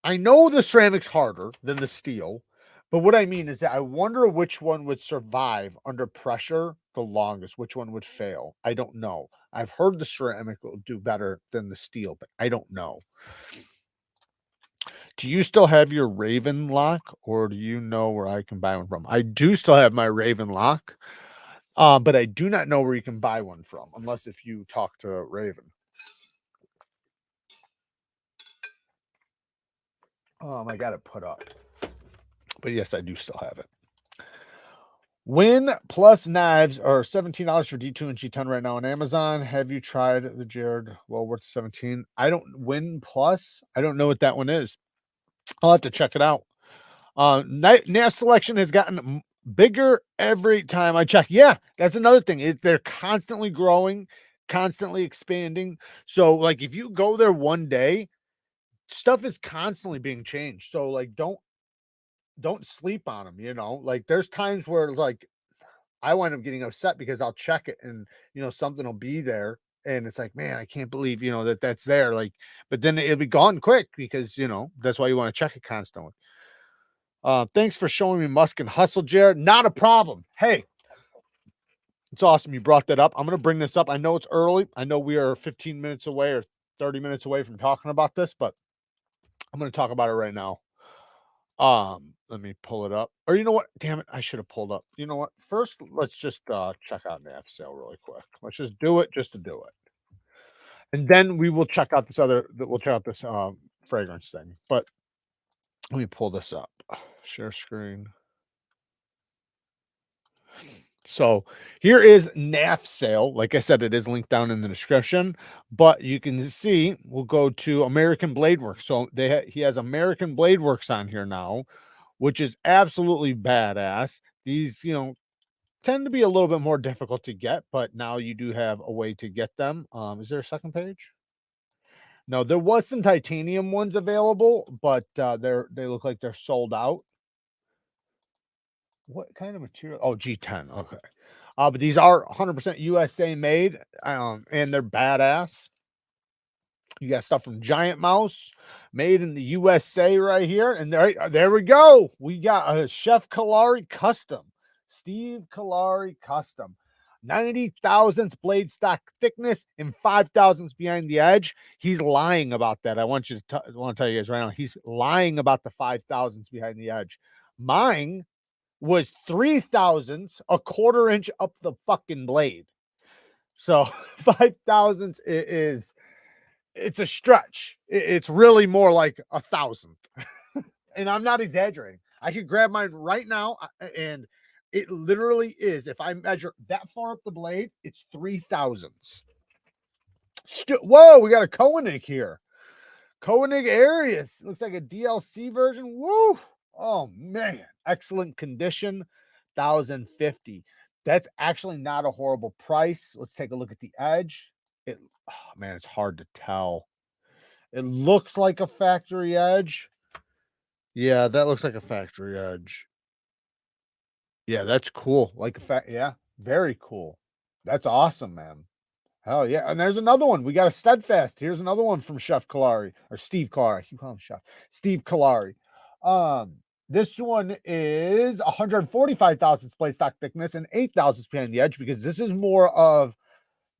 I know the ceramic's harder than the steel, but what I mean is that I wonder which one would survive under pressure the longest, which one would fail. I don't know. I've heard the ceramic will do better than the steel, but I don't know. Do you still have your Raven lock, or do you know where I can buy one from? I do still have my Raven lock, but I do not know where you can buy one from, unless if you talk to Raven. I got it put up. But yes, I do still have it. Win Plus knives are $17 for D2 and G10 right now on Amazon. Have you tried the Jared? Well, worth 17. I don't Win Plus. I don't know what that one is. I'll have to check it out. NAFS selection has gotten bigger every time I check. Yeah, that's another thing. They're constantly growing, constantly expanding. So, like, if you go there one day, stuff is constantly being changed. So, like, don't sleep on them, you know. Like, there's times where like I wind up getting upset because I'll check it and, you know, something will be there and it's like, man, I can't believe, you know, that's there. Like, but then it'll be gone quick because, you know, that's why you want to check it constantly. Thanks for showing me Musk and Hustle, Jared. Not a problem. Hey, it's awesome you brought that up. I'm going to bring this up. I know it's early. I know we are 15 minutes away or 30 minutes away from talking about this, but I'm going to talk about it right now. Let me pull it up. Or you know what? Damn it, I should have pulled up. You know what? First, let's just check out NAFSALE really quick. Let's just do it just to do it. And then we will check out this fragrance thing. But let me pull this up. Share screen. So here is NAFSALE. Like I said, it is linked down in the description, but you can see we'll go to American Blade Works. So he has American Blade Works on here now, which is absolutely badass. These, you know, tend to be a little bit more difficult to get, but now you do have a way to get them. Is there a second page? No, there was some titanium ones available, but they look like they're sold out. What kind of material? Oh, G10. Okay. But these are 100% USA made, and they're badass. You got stuff from Giant Mouse, made in the USA right here. And there we go. We got a Chef Kalari custom, Steve Kalari custom. 90 thousandths blade stock thickness and 5 thousandths behind the edge. He's lying about that. I want to tell you guys right now. He's lying about the 5 thousandths behind the edge. Mine was 3 thousandths, a quarter inch up the fucking blade. So 5 thousandths is it's a stretch. It's really more like 1,000th. And I'm not exaggerating. I could grab mine right now, and it literally is. If I measure that far up the blade, it's 3 thousandths. Whoa, we got a Koenig here. Koenig Arius. Looks like a DLC version. Woo! Oh, man. Excellent condition. 1,050. That's actually not a horrible price. Let's take a look at the edge. Oh, man, it's hard to tell. It looks like a factory edge. Yeah, that looks like a factory edge. Yeah, that's cool. Like yeah, very cool. That's awesome, man. Hell yeah. And there's another one. We got a Steadfast. Here's another one from Chef Kalari or Steve Kalari. I keep calling him Chef. Steve Kalari. This one is 145 thousandths blade stock thickness and 8 thousandths behind the edge, because this is more of,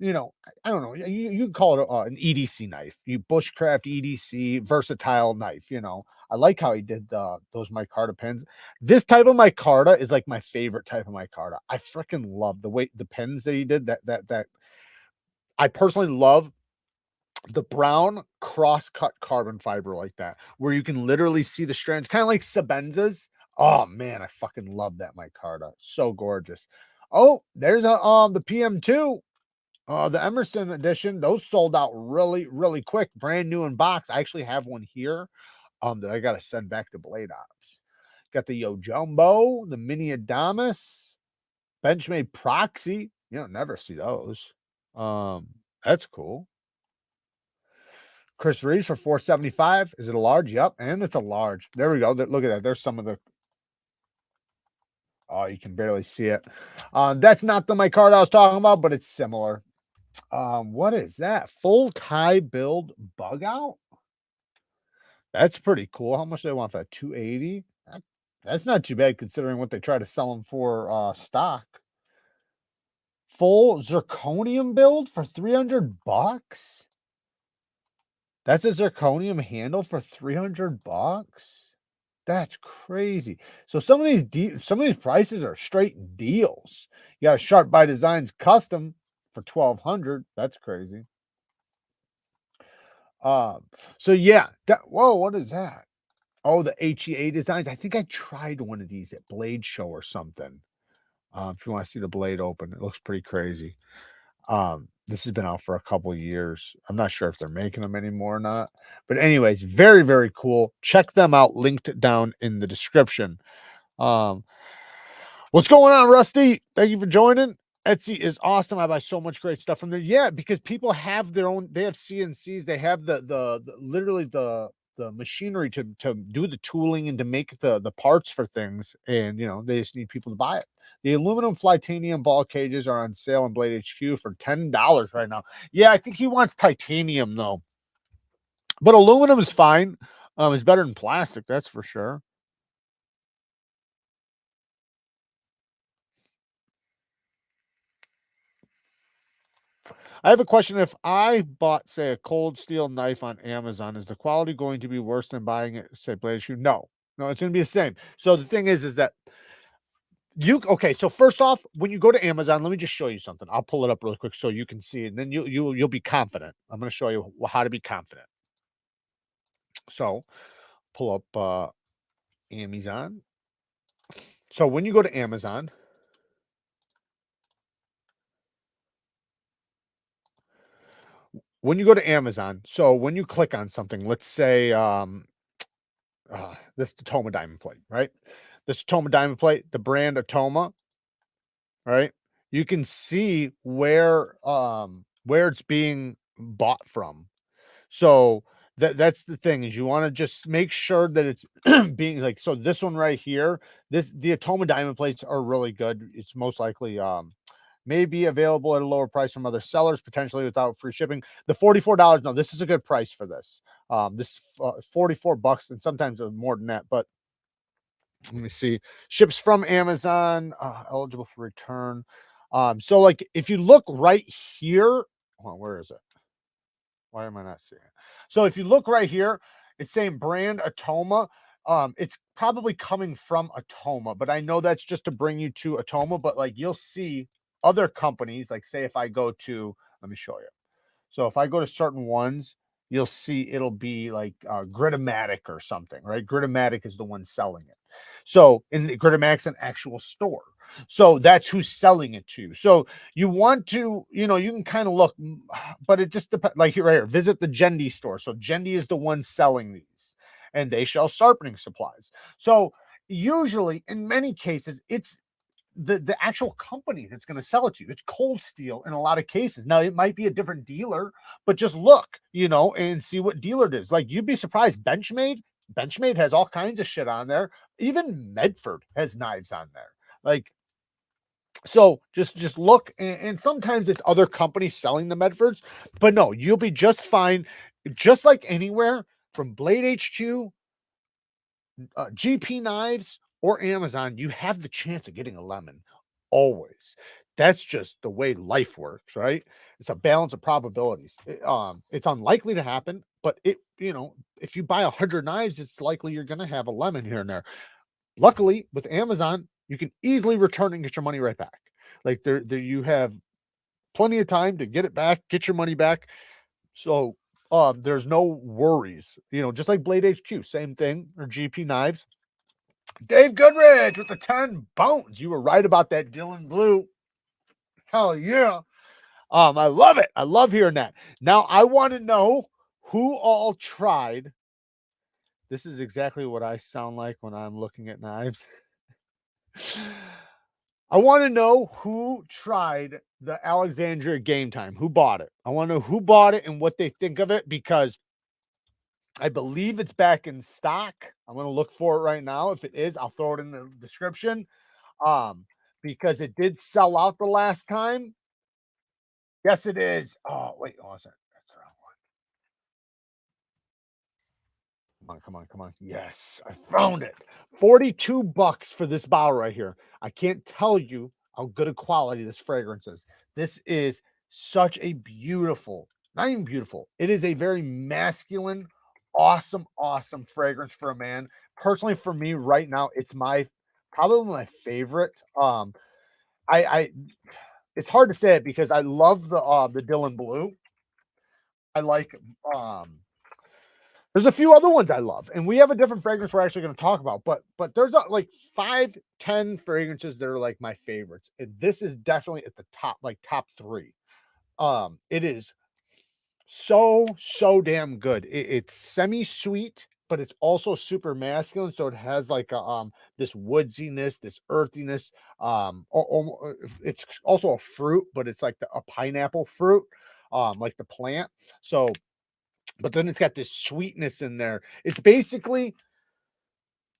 you know, I don't know. You call it an EDC knife. You bushcraft EDC versatile knife. You know, I like how he did those micarta pins. This type of micarta is like my favorite type of micarta. I freaking love the pins that he did. That I personally love the brown cross-cut carbon fiber like that, where you can literally see the strands, kind of like Sabenza's. Oh man, I fucking love that micarta. So gorgeous. Oh, there's the PM2. The Emerson edition, those sold out really, really quick. Brand new in box. I actually have one here that I got to send back to Blade Ops. Got the Yo Jumbo, the Mini Adamas, Benchmade Proxy. You don't never see those. That's cool. Chris Reeves for 475. Is it a large? Yep, and it's a large. There we go. Look at that. There's some of the. Oh, you can barely see it. That's not the micarta I was talking about, but it's similar. What is that? Full tie build bug out? That's pretty cool. How much do they want for that? 280? That's not too bad considering what they try to sell them for stock. Full zirconium build for 300 bucks? That's a zirconium handle for 300 bucks? That's crazy. So some of these prices are straight deals. You got a Sharp by Designs custom for 1,200. That's crazy. So yeah, whoa, what is that? Oh, the HEA designs. I think I tried one of these at Blade Show or something. If you want to see the blade open, it looks pretty crazy. This has been out for a couple years. I'm not sure if they're making them anymore or not. But anyways, very, very cool. Check them out. Linked down in the description. What's going on, Rusty? Thank you for joining. Etsy is awesome. I buy so much great stuff from there. Yeah, because people have their own. They have CNCs. They have the literally the machinery to do the tooling and to make the parts for things. And you know, they just need people to buy it. The aluminum Flytanium ball cages are on sale on Blade HQ for $10 right now. Yeah, I think he wants titanium though, but aluminum is fine. It's better than plastic, that's for sure. I have a question. If I bought, say, a cold steel knife on Amazon, is the quality going to be worse than buying it, say, Blade HQ? No, it's going to be the same. So the thing is that okay, so first off, when you go to Amazon, let me just show you something. I'll pull it up really quick so you can see it, and then you'll be confident. I'm going to show you how to be confident. So pull up Amazon. So when you go to Amazon, so when you click on something, let's say this Tacoma diamond plate, right? This Tacoma diamond plate, the brand Tacoma, right? You can see where it's being bought from. So that's the thing, is you want to just make sure that it's being like, so this one right here, the Atoma diamond plates are really good. It's most likely may be available at a lower price from other sellers, potentially without free shipping. The $44, no, this is a good price for this. This $44, and sometimes more than that, but let me see. Ships from Amazon, eligible for return. So like if you look right here, well, where is it? Why am I not seeing it? So if you look right here, it's saying brand Atoma. It's probably coming from Atoma, but I know that's just to bring you to Atoma. But like you'll see other companies, like say if I go to, let me show you. So if I go to certain ones, you'll see it'll be like Gritomatic or something, right? Gritomatic is the one selling it. So in Gritomatic's an actual store. So that's who's selling it to you. So you want to, you know, you can kind of look, but it just depends. Like here, right here, visit the Gendy store. So Gendy is the one selling these, and they sell sharpening supplies. So usually, in many cases, it's the actual company that's going to sell it to you. It's Cold Steel in a lot of cases. Now it might be a different dealer, but just look, you know, and see what dealer it is. Like you'd be surprised. Benchmade has all kinds of shit on there. Even Medford has knives on there. Like, so just look, and sometimes it's other companies selling the Medfords, but no, you'll be just fine, just like anywhere from Blade HQ, GP Knives, or Amazon. You have the chance of getting a lemon always. That's just the way life works, right? It's a balance of probabilities. It's unlikely to happen, but it, you know, if you buy 100 knives, it's likely you're going to have a lemon here and there. Luckily, with Amazon, you can easily return and get your money right back. Like there you have plenty of time to get it back, get your money back. So there's no worries, you know, just like Blade HQ, same thing, or GP Knives. Dave Goodrich with the 10 bones. You were right about that Dylan Blue. Hell yeah. I love it. I love hearing that. Now I want to know who all tried. This is exactly what I sound like when I'm looking at knives. I want to know who tried the Alexandria Game Time. Who bought it? I want to know who bought it and what they think of it, because I believe it's back in stock. I'm going to look for it right now. If it is, I'll throw it in the description. Because it did sell out the last time. Yes, it is. Oh, wait. Oh, that's the wrong one. Come on. Yes, I found it. $42 for this bottle right here. I can't tell you how good a quality this fragrance is. This is such a beautiful, not even beautiful. It is a very masculine, awesome fragrance for a man. Personally, for me right now, it's probably my favorite. I it's hard to say it because I love the Dylan Blue. I like there's a few other ones I love, and we have a different fragrance we're actually going to talk about, but there's like 5-10 fragrances that are like my favorites. And this is definitely at the top, like top 3. It is so damn good. It's semi-sweet, but it's also super masculine, so it has like a this woodsiness, this earthiness. It's also a fruit, but it's like a pineapple fruit, like the plant. So, but then it's got this sweetness in there. It's basically,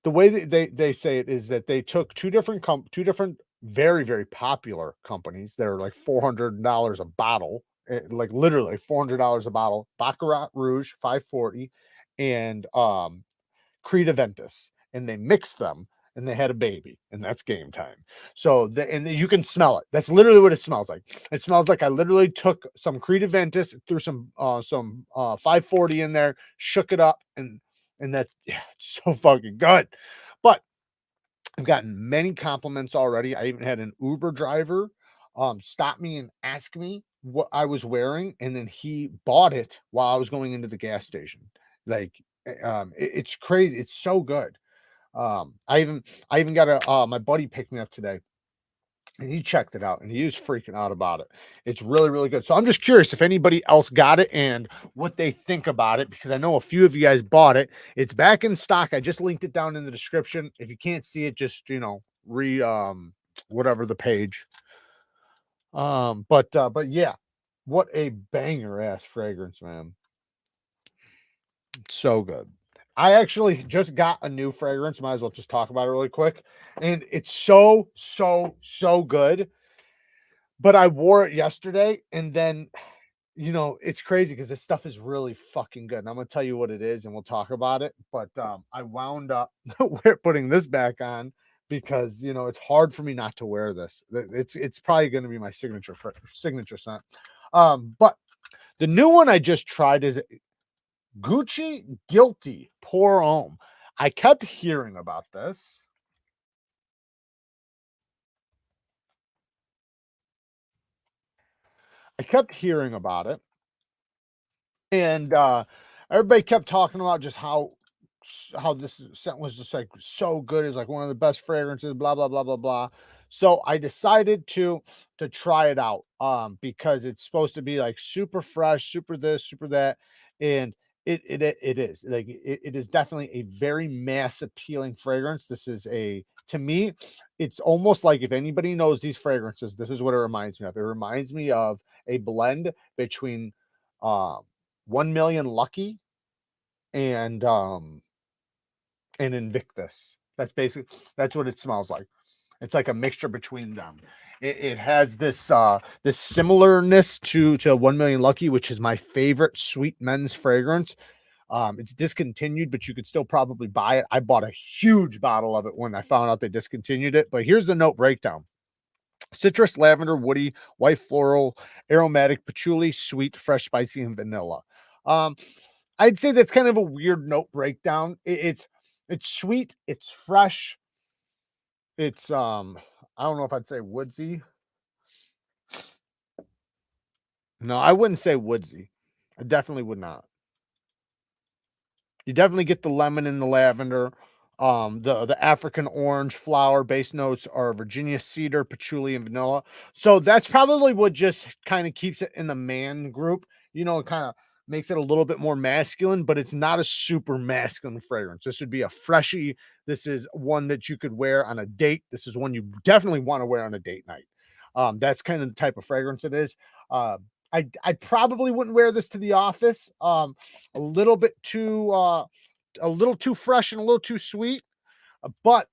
the way that they say it is that they took two different very popular companies that are like $400 a bottle, like literally $400 a bottle. Baccarat Rouge 540 and Creed Aventus, and they mixed them and they had a baby, and that's Game Time. So and you can smell it. That's literally what it smells like. It smells like I literally took some Creed Aventus, threw some 540 in there, shook it up, and that, yeah, it's so fucking good. But I've gotten many compliments already. I even had an Uber driver stop me and ask me what I was wearing, and then he bought it while I was going into the gas station. Like, it's crazy. It's so good. I even got my buddy picked me up today, and he checked it out, and he was freaking out about it. It's really good. So I'm just curious if anybody else got it and what they think about it, because I know a few of you guys bought it. It's back in stock. I just linked it down in the description. If you can't see it, just, you know, whatever the page. But yeah, what a banger ass fragrance, man. So good. I actually just got a new fragrance. Might as well just talk about it really quick. And it's so good. but I wore it yesterday, and then, it's crazy because this stuff is really fucking good, and I'm gonna tell you what it is, and we'll talk about it, but, I wound up putting this back on because, it's hard for me not to wear this. It's probably gonna be my signature scent. But the new one I just tried is Gucci Guilty Pour Homme. I kept hearing about this. I kept hearing about it, and everybody kept talking about just how this scent was just like so good. It's like one of the best fragrances, blah blah blah blah blah. So I decided to try it out because it's supposed to be like super fresh, super this, super that, and it is like it is definitely a very mass appealing fragrance. This is a to me, it's almost like if anybody knows these fragrances, this is what it reminds me of. It reminds me of a blend between um 1 million Lucky and Invictus. That's what it smells like. It's like a mixture between them. It has this similarness to 1 million Lucky, which is my favorite sweet men's fragrance. It's discontinued, but you could still probably buy it. I bought a huge bottle of it when I found out they discontinued it. But here's the note breakdown: citrus, lavender, woody, white floral, aromatic, patchouli, sweet, fresh, spicy, and vanilla. Um, I'd say that's kind of a weird note breakdown. It's sweet, it's fresh, it's I don't know if I'd say woodsy. No, I wouldn't say woodsy. I definitely would not. You definitely get the lemon and the lavender. The African orange flower base notes are Virginia cedar, patchouli, and vanilla. So that's probably what just kind of keeps it in the man group. It kind of makes it a little bit more masculine, but it's not a super masculine fragrance. This would be a freshie. This is one that you could wear on a date. This is one you definitely want to wear on a date night. That's kind of the type of fragrance it is. I probably wouldn't wear this to the office. A little bit too a little too fresh and a little too sweet. But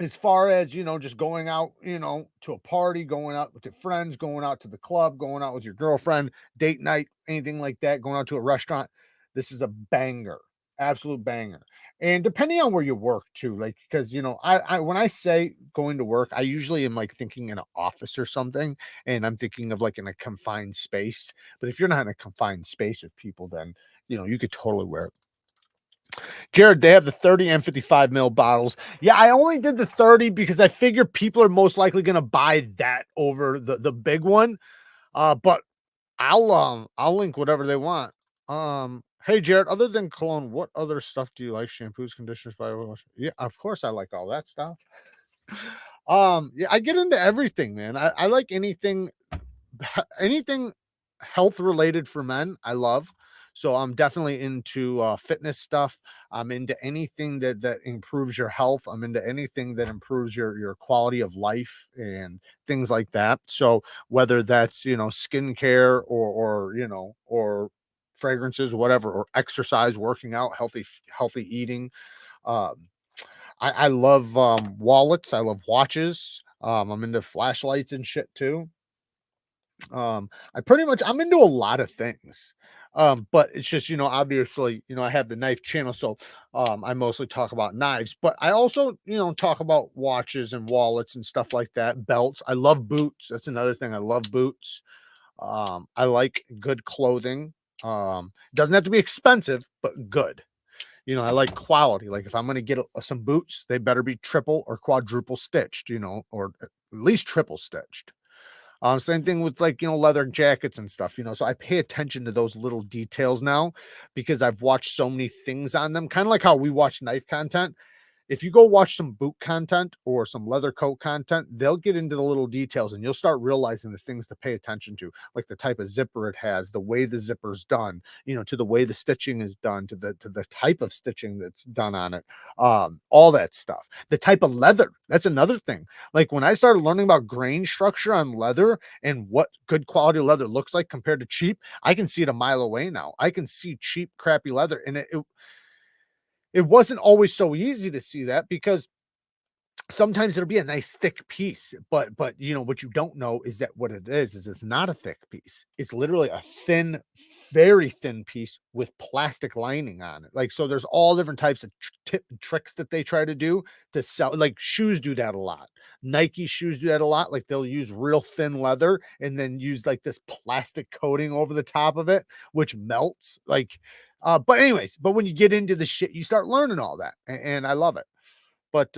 as far as just going out, to a party, going out with your friends, going out to the club, going out with your girlfriend, date night, anything like that, going out to a restaurant, this is a banger, absolute banger. And depending on where you work too, like because I when I say going to work, I usually am like thinking in an office or something, and I'm thinking of like in a confined space. But if you're not in a confined space with people, then you could totally wear it. Jared, they have the 30 and 55 mil bottles. Yeah, I only did the 30 because I figure people are most likely going to buy that over the big one. But I'll link whatever they want. Hey Jared, other than cologne, what other stuff do you like? Shampoos, conditioners, body wash? Yeah, of course I like all that stuff. Yeah, I get into everything, man. I like anything health related for men. I love. So I'm definitely into fitness stuff. I'm into anything that improves your health. I'm into anything that improves your quality of life and things like that. So whether that's skincare or fragrances, whatever, or exercise, working out, healthy eating. Um, I love wallets. I love watches. I'm into flashlights and shit too. I'm into a lot of things. But it's just, obviously, I have the knife channel, so I mostly talk about knives, but I also, talk about watches and wallets and stuff like that, belts. I love boots. That's another thing. I love boots. I like good clothing. Doesn't have to be expensive, but good. I like quality. Like if I'm going to get some boots, they better be triple or quadruple stitched, or at least triple stitched. Same thing with like, leather jackets and stuff, so I pay attention to those little details now because I've watched so many things on them, kind of like how we watch knife content. If you go watch some boot content or some leather coat content, they'll get into the little details and you'll start realizing the things to pay attention to, like the type of zipper it has, the way the zipper's done, to the way the stitching is done, to the type of stitching that's done on it. All that stuff. The type of leather. That's another thing. Like when I started learning about grain structure on leather and what good quality leather looks like compared to cheap, I can see it a mile away now. I can see cheap, crappy leather, and it wasn't always so easy to see that because sometimes it'll be a nice thick piece, but you know what you don't know is that what it is it's not a thick piece. It's literally a thin, very thin piece with plastic lining on it. Like, so there's all different types of tricks that they try to do to sell. Like shoes do that a lot. Nike shoes do that a lot. Like they'll use real thin leather and then use like this plastic coating over the top of it, which melts. Like, but anyways, but when you get into the shit, you start learning all that, and I love it. But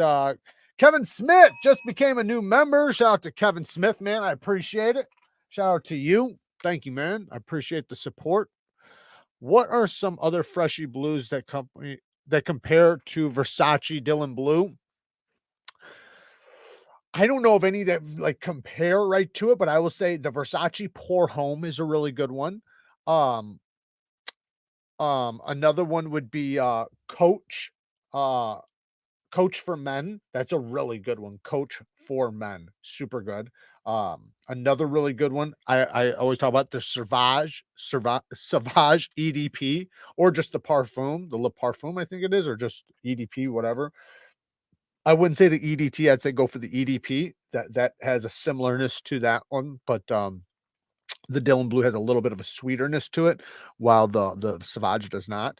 Kevin Smith just became a new member. Shout out to Kevin Smith, man. I appreciate it. Shout out to you. Thank you, man. I appreciate the support. What are some other freshy blues that compare to Versace Dylan Blue? I don't know of any that like compare right to it, but I will say the Versace Pour Home is a really good one. Um, Another one would be Coach. Coach for Men, that's a really good one. Coach for Men, super good. Another really good one, I always talk about the Sauvage EDP, or just the Parfum, the Le Parfum, I think it is, or just EDP, whatever. I wouldn't say the EDT, I'd say go for the EDP. That has a similarness to that one, but the Dylan Blue has a little bit of a sweeterness to it, while the Sauvage does not.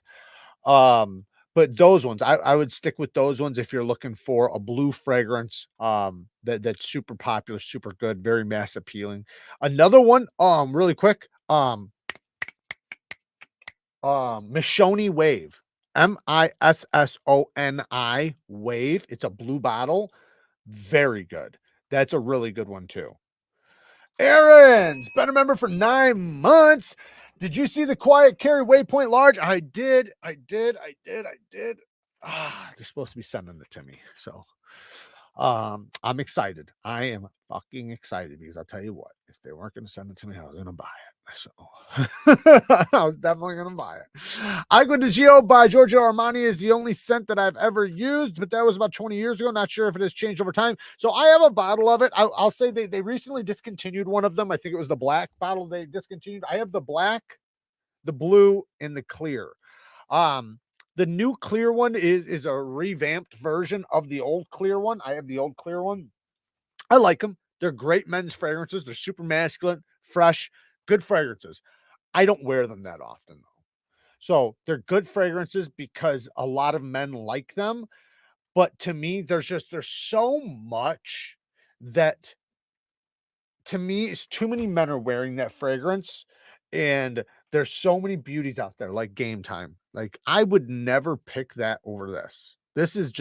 But those ones, I would stick with those ones if you're looking for a blue fragrance, that's super popular, super good, very mass appealing. Another one, really quick, Mishoni Wave, Missoni Wave. It's a blue bottle, very good. That's a really good one too. Aaron's been a member for 9 months. Did you see the Quiet Kari Waypoint Large? I did. They're supposed to be sending it to me. So I'm excited. I am fucking excited because I'll tell you what, if they weren't going to send it to me, I was going to buy it. So I was definitely going to buy it. Agua di Gio by Giorgio Armani is the only scent that I've ever used, but that was about 20 years ago. Not sure if it has changed over time. So I have a bottle of it. I'll say they recently discontinued one of them. I think it was the black bottle they discontinued. I have the black, the blue, and the clear. The new clear one is a revamped version of the old clear one. I have the old clear one. I like them. They're great men's fragrances. They're super masculine, fresh, good fragrances. I don't wear them that often though. So they're good fragrances because a lot of men like them. But to me, there's so much that, to me, it's too many men are wearing that fragrance, and there's so many beauties out there like Game Time. Like I would never pick that over this. This is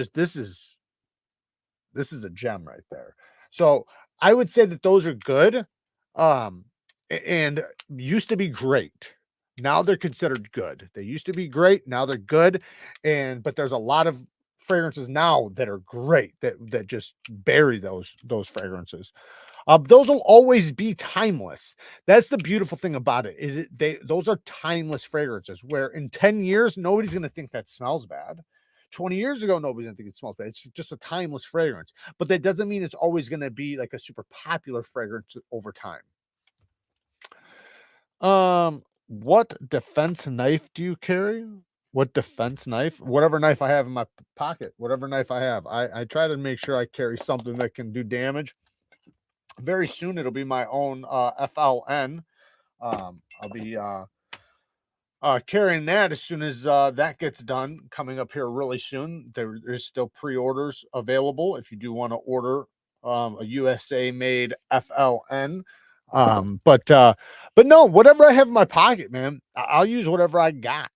a gem right there. So I would say that those are good, and used to be great. Now they're considered good. They used to be great. Now they're good. But there's a lot of fragrances now that are great that just bury those fragrances. Those will always be timeless. That's the beautiful thing about it. Those are timeless fragrances where in 10 years, nobody's going to think that smells bad. 20 years ago, nobody's going to think it smells bad. It's just a timeless fragrance, but that doesn't mean it's always going to be like a super popular fragrance over time. What defense knife do you carry? What defense knife? Whatever knife I have in my pocket, whatever knife I have. I try to make sure I carry something that can do damage. Very soon it'll be my own FLN. I'll be carrying that as soon as that gets done, coming up here really soon. There is still pre-orders available if you do want to order a USA made FLN. But no, whatever I have in my pocket, man, I'll use whatever I got.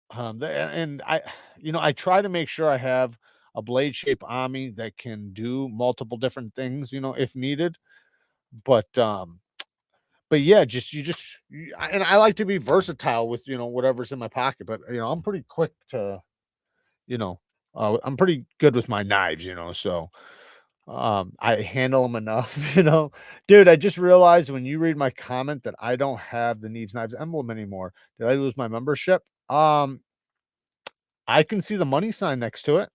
And I try to make sure I have a blade shape on me that can do multiple different things, if needed. But yeah, and I like to be versatile with, whatever's in my pocket, but I'm pretty quick to, I'm pretty good with my knives, so I handle them enough, dude. I just realized when you read my comment that I don't have the NEEVESKNIVES emblem anymore. Did I lose my membership? I can see the money sign next to it.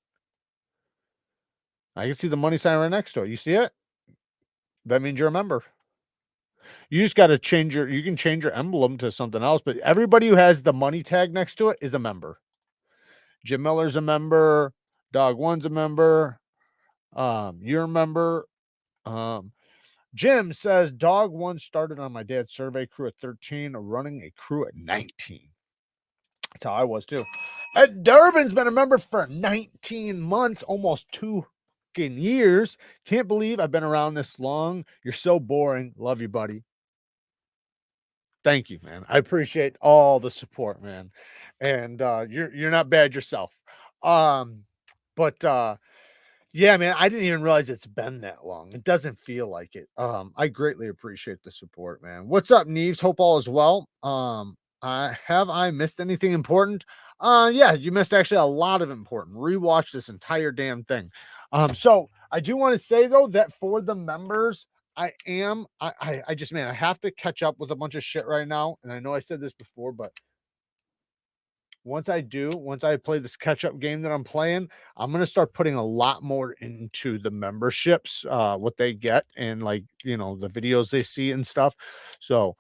I can see the money sign right next to it. You see it? That means you're a member. You just got to you can change your emblem to something else, but everybody who has the money tag next to it is a member. Jim Miller's a member. Dog One's a member. You remember, um, Jim says, dog one started on my dad's survey crew at 13, running a crew at 19. That's how I was too. Ed Durbin's been a member for 19 months, almost 2 years. Can't believe I've been around this long. You're so boring. Love you, buddy. Thank you, man. I appreciate all the support, man. And you're not bad yourself. Um, but yeah, man, I didn't even realize it's been that long. It doesn't feel like it. I greatly appreciate the support, man. What's up, Neeves? Hope all is well. I missed anything important? Yeah, you missed actually a lot of important. Rewatch this entire damn thing. So I do want to say though that for the members, I just, man, I have to catch up with a bunch of shit right now. And I know I said this before, but once I play this catch up game that I'm playing, I'm going to start putting a lot more into the memberships, what they get and like, the videos they see and stuff. So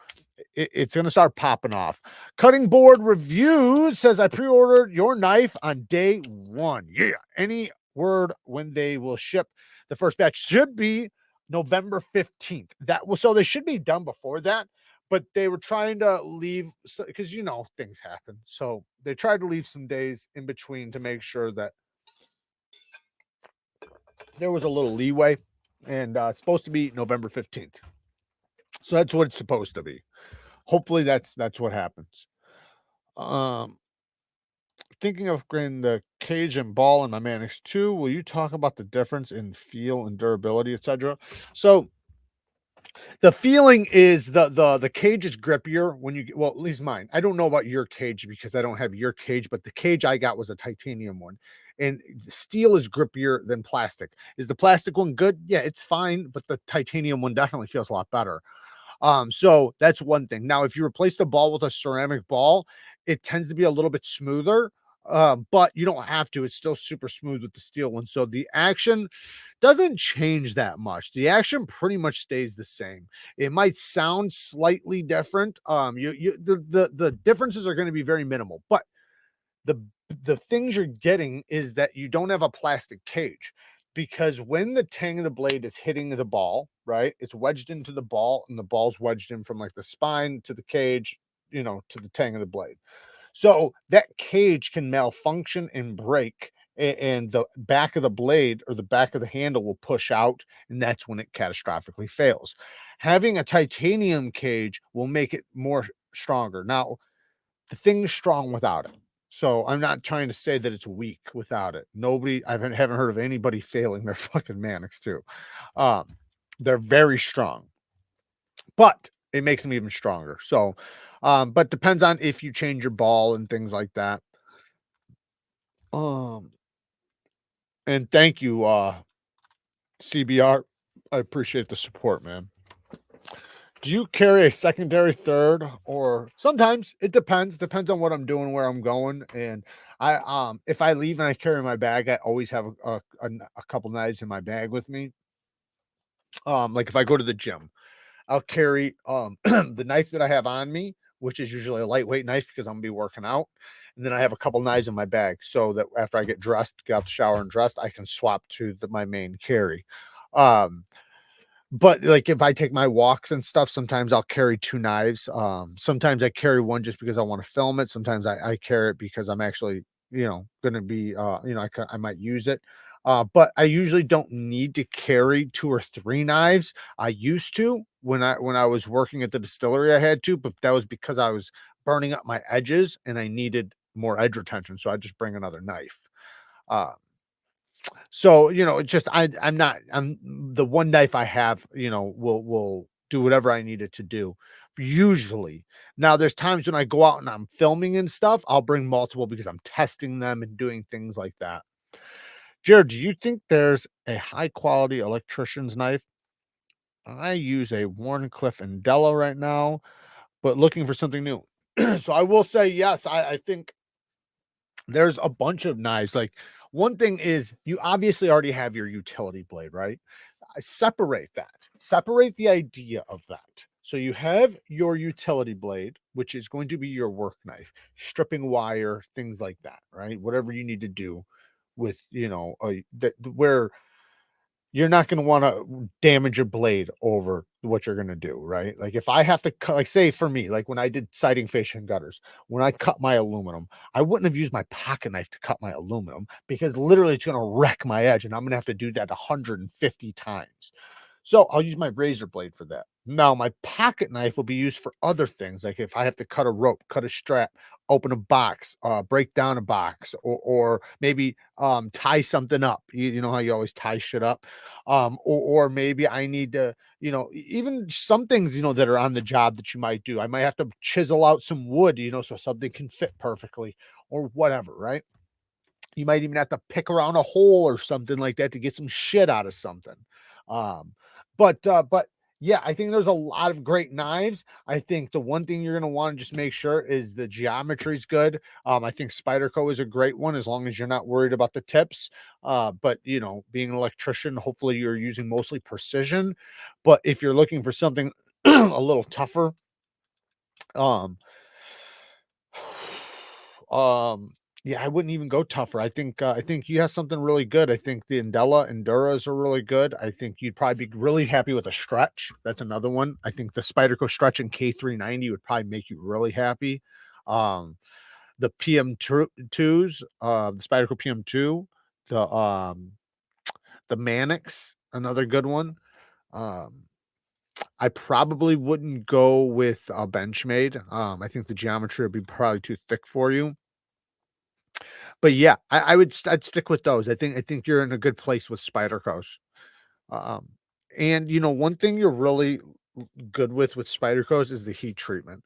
it's going to start popping off. Cutting Board Reviews says, I pre-ordered your knife on day 1. Yeah. Any word when they will ship? The first batch should be November 15th. So they should be done before that, but they were trying to leave because things happen. So they tried to leave some days in between to make sure that there was a little leeway, and it's supposed to be November 15th. So that's what it's supposed to be. Hopefully that's what happens. Thinking of upgrading the cage and ball in my Manix 2, will you talk about the difference in feel and durability, etc.? So the feeling is the cage is grippier when you get, well, at least mine. I don't know about your cage because I don't have your cage, but the cage I got was a titanium one. And steel is grippier than plastic. Is the plastic one good? Yeah, it's fine, but the titanium one definitely feels a lot better. So that's one thing. Now, if you replace the ball with a ceramic ball, it tends to be a little bit smoother. But you don't have to. It's still super smooth with the steel one. So the action doesn't change that much. The action pretty much stays the same. It might sound slightly different. The differences are going to be very minimal, but the the things you're getting is that you don't have a plastic cage, because when the tang of the blade is hitting the ball, right, it's wedged into the ball and the ball's wedged in from like the spine to the cage, to the tang of the blade. So that cage can malfunction and break, and the back of the blade or the back of the handle will push out, and that's when it catastrophically fails. Having a titanium cage will make it more stronger. Now, the thing's strong without it. So I'm not trying to say that it's weak without it. I haven't heard of anybody failing their fucking Manix too. Um, they're very strong, but it makes them even stronger. So, but depends on if you change your ball and things like that. Um, and thank you, CBR. I appreciate the support, man. Do you carry a secondary third, or sometimes it depends on what I'm doing, where I'm going. And if I leave and I carry my bag, I always have a couple knives in my bag with me. Like if I go to the gym, I'll carry the knife that I have on me, which is usually a lightweight knife because I'm gonna be working out. And then I have a couple knives in my bag so that after I get dressed, get out the shower and dressed, I can swap to my main carry. Um, but like if I take my walks and stuff, sometimes I'll carry 2 knives. Sometimes I carry one just because I want to film it. Sometimes I carry it because I'm actually, gonna be I might use it. But I usually don't need to carry 2 or 3 knives. I used to when I was working at the distillery, I had to, but that was because I was burning up my edges and I needed more edge retention. So I just bring another knife. Uh, so, it's just I'm the one knife I have, will do whatever I need it to do. Usually. Now there's times when I go out and I'm filming and stuff, I'll bring multiple because I'm testing them and doing things like that. Jared, do you think there's a high quality electrician's knife? I use a Warncliffe and Della right now, but looking for something new. So I will say yes, I think there's a bunch of knives. Like, one thing is you obviously already have your utility blade, right? I separate the idea of that. So you have your utility blade, which is going to be your work knife, stripping wire, things like that, right? Whatever you need to do with, that where you're not going to want to damage your blade over what you're going to do, right? Like if I have to cut, like say for me, like when I did siding, fascia, and gutters, when I cut my aluminum, I wouldn't have used my pocket knife to cut my aluminum because literally it's going to wreck my edge and I'm going to have to do that 150 times. So I'll use my razor blade for that. Now my pocket knife will be used for other things, like if I have to cut a rope, cut a strap, open a box, break down a box, or maybe tie something up. You know how you always tie shit up, or maybe I need to, even some things that are on the job that you might do. I might have to chisel out some wood, so something can fit perfectly, or whatever, right? You might even have to pick around a hole or something like that to get some shit out of something. Um, but yeah, I think there's a lot of great knives. I think the one thing you're gonna want to just make sure is the geometry is good. I think Spyderco is a great one as long as you're not worried about the tips. But being an electrician, hopefully you're using mostly precision. But if you're looking for something a little tougher, um, um, yeah, I wouldn't even go tougher. I think you have something really good. I think the Enduras are really good. I think you'd probably be really happy with a stretch. That's another one. I think the Spyderco stretch and K390 would probably make you really happy. Um, the PM2s, the Spyderco PM2, the the Mannix, another good one. Um, I probably wouldn't go with a Benchmade. I think the geometry would be probably too thick for you. But yeah, I'd stick with those. I think you're in a good place with Spydercos. Um, and one thing you're really good with Spydercos is the heat treatment.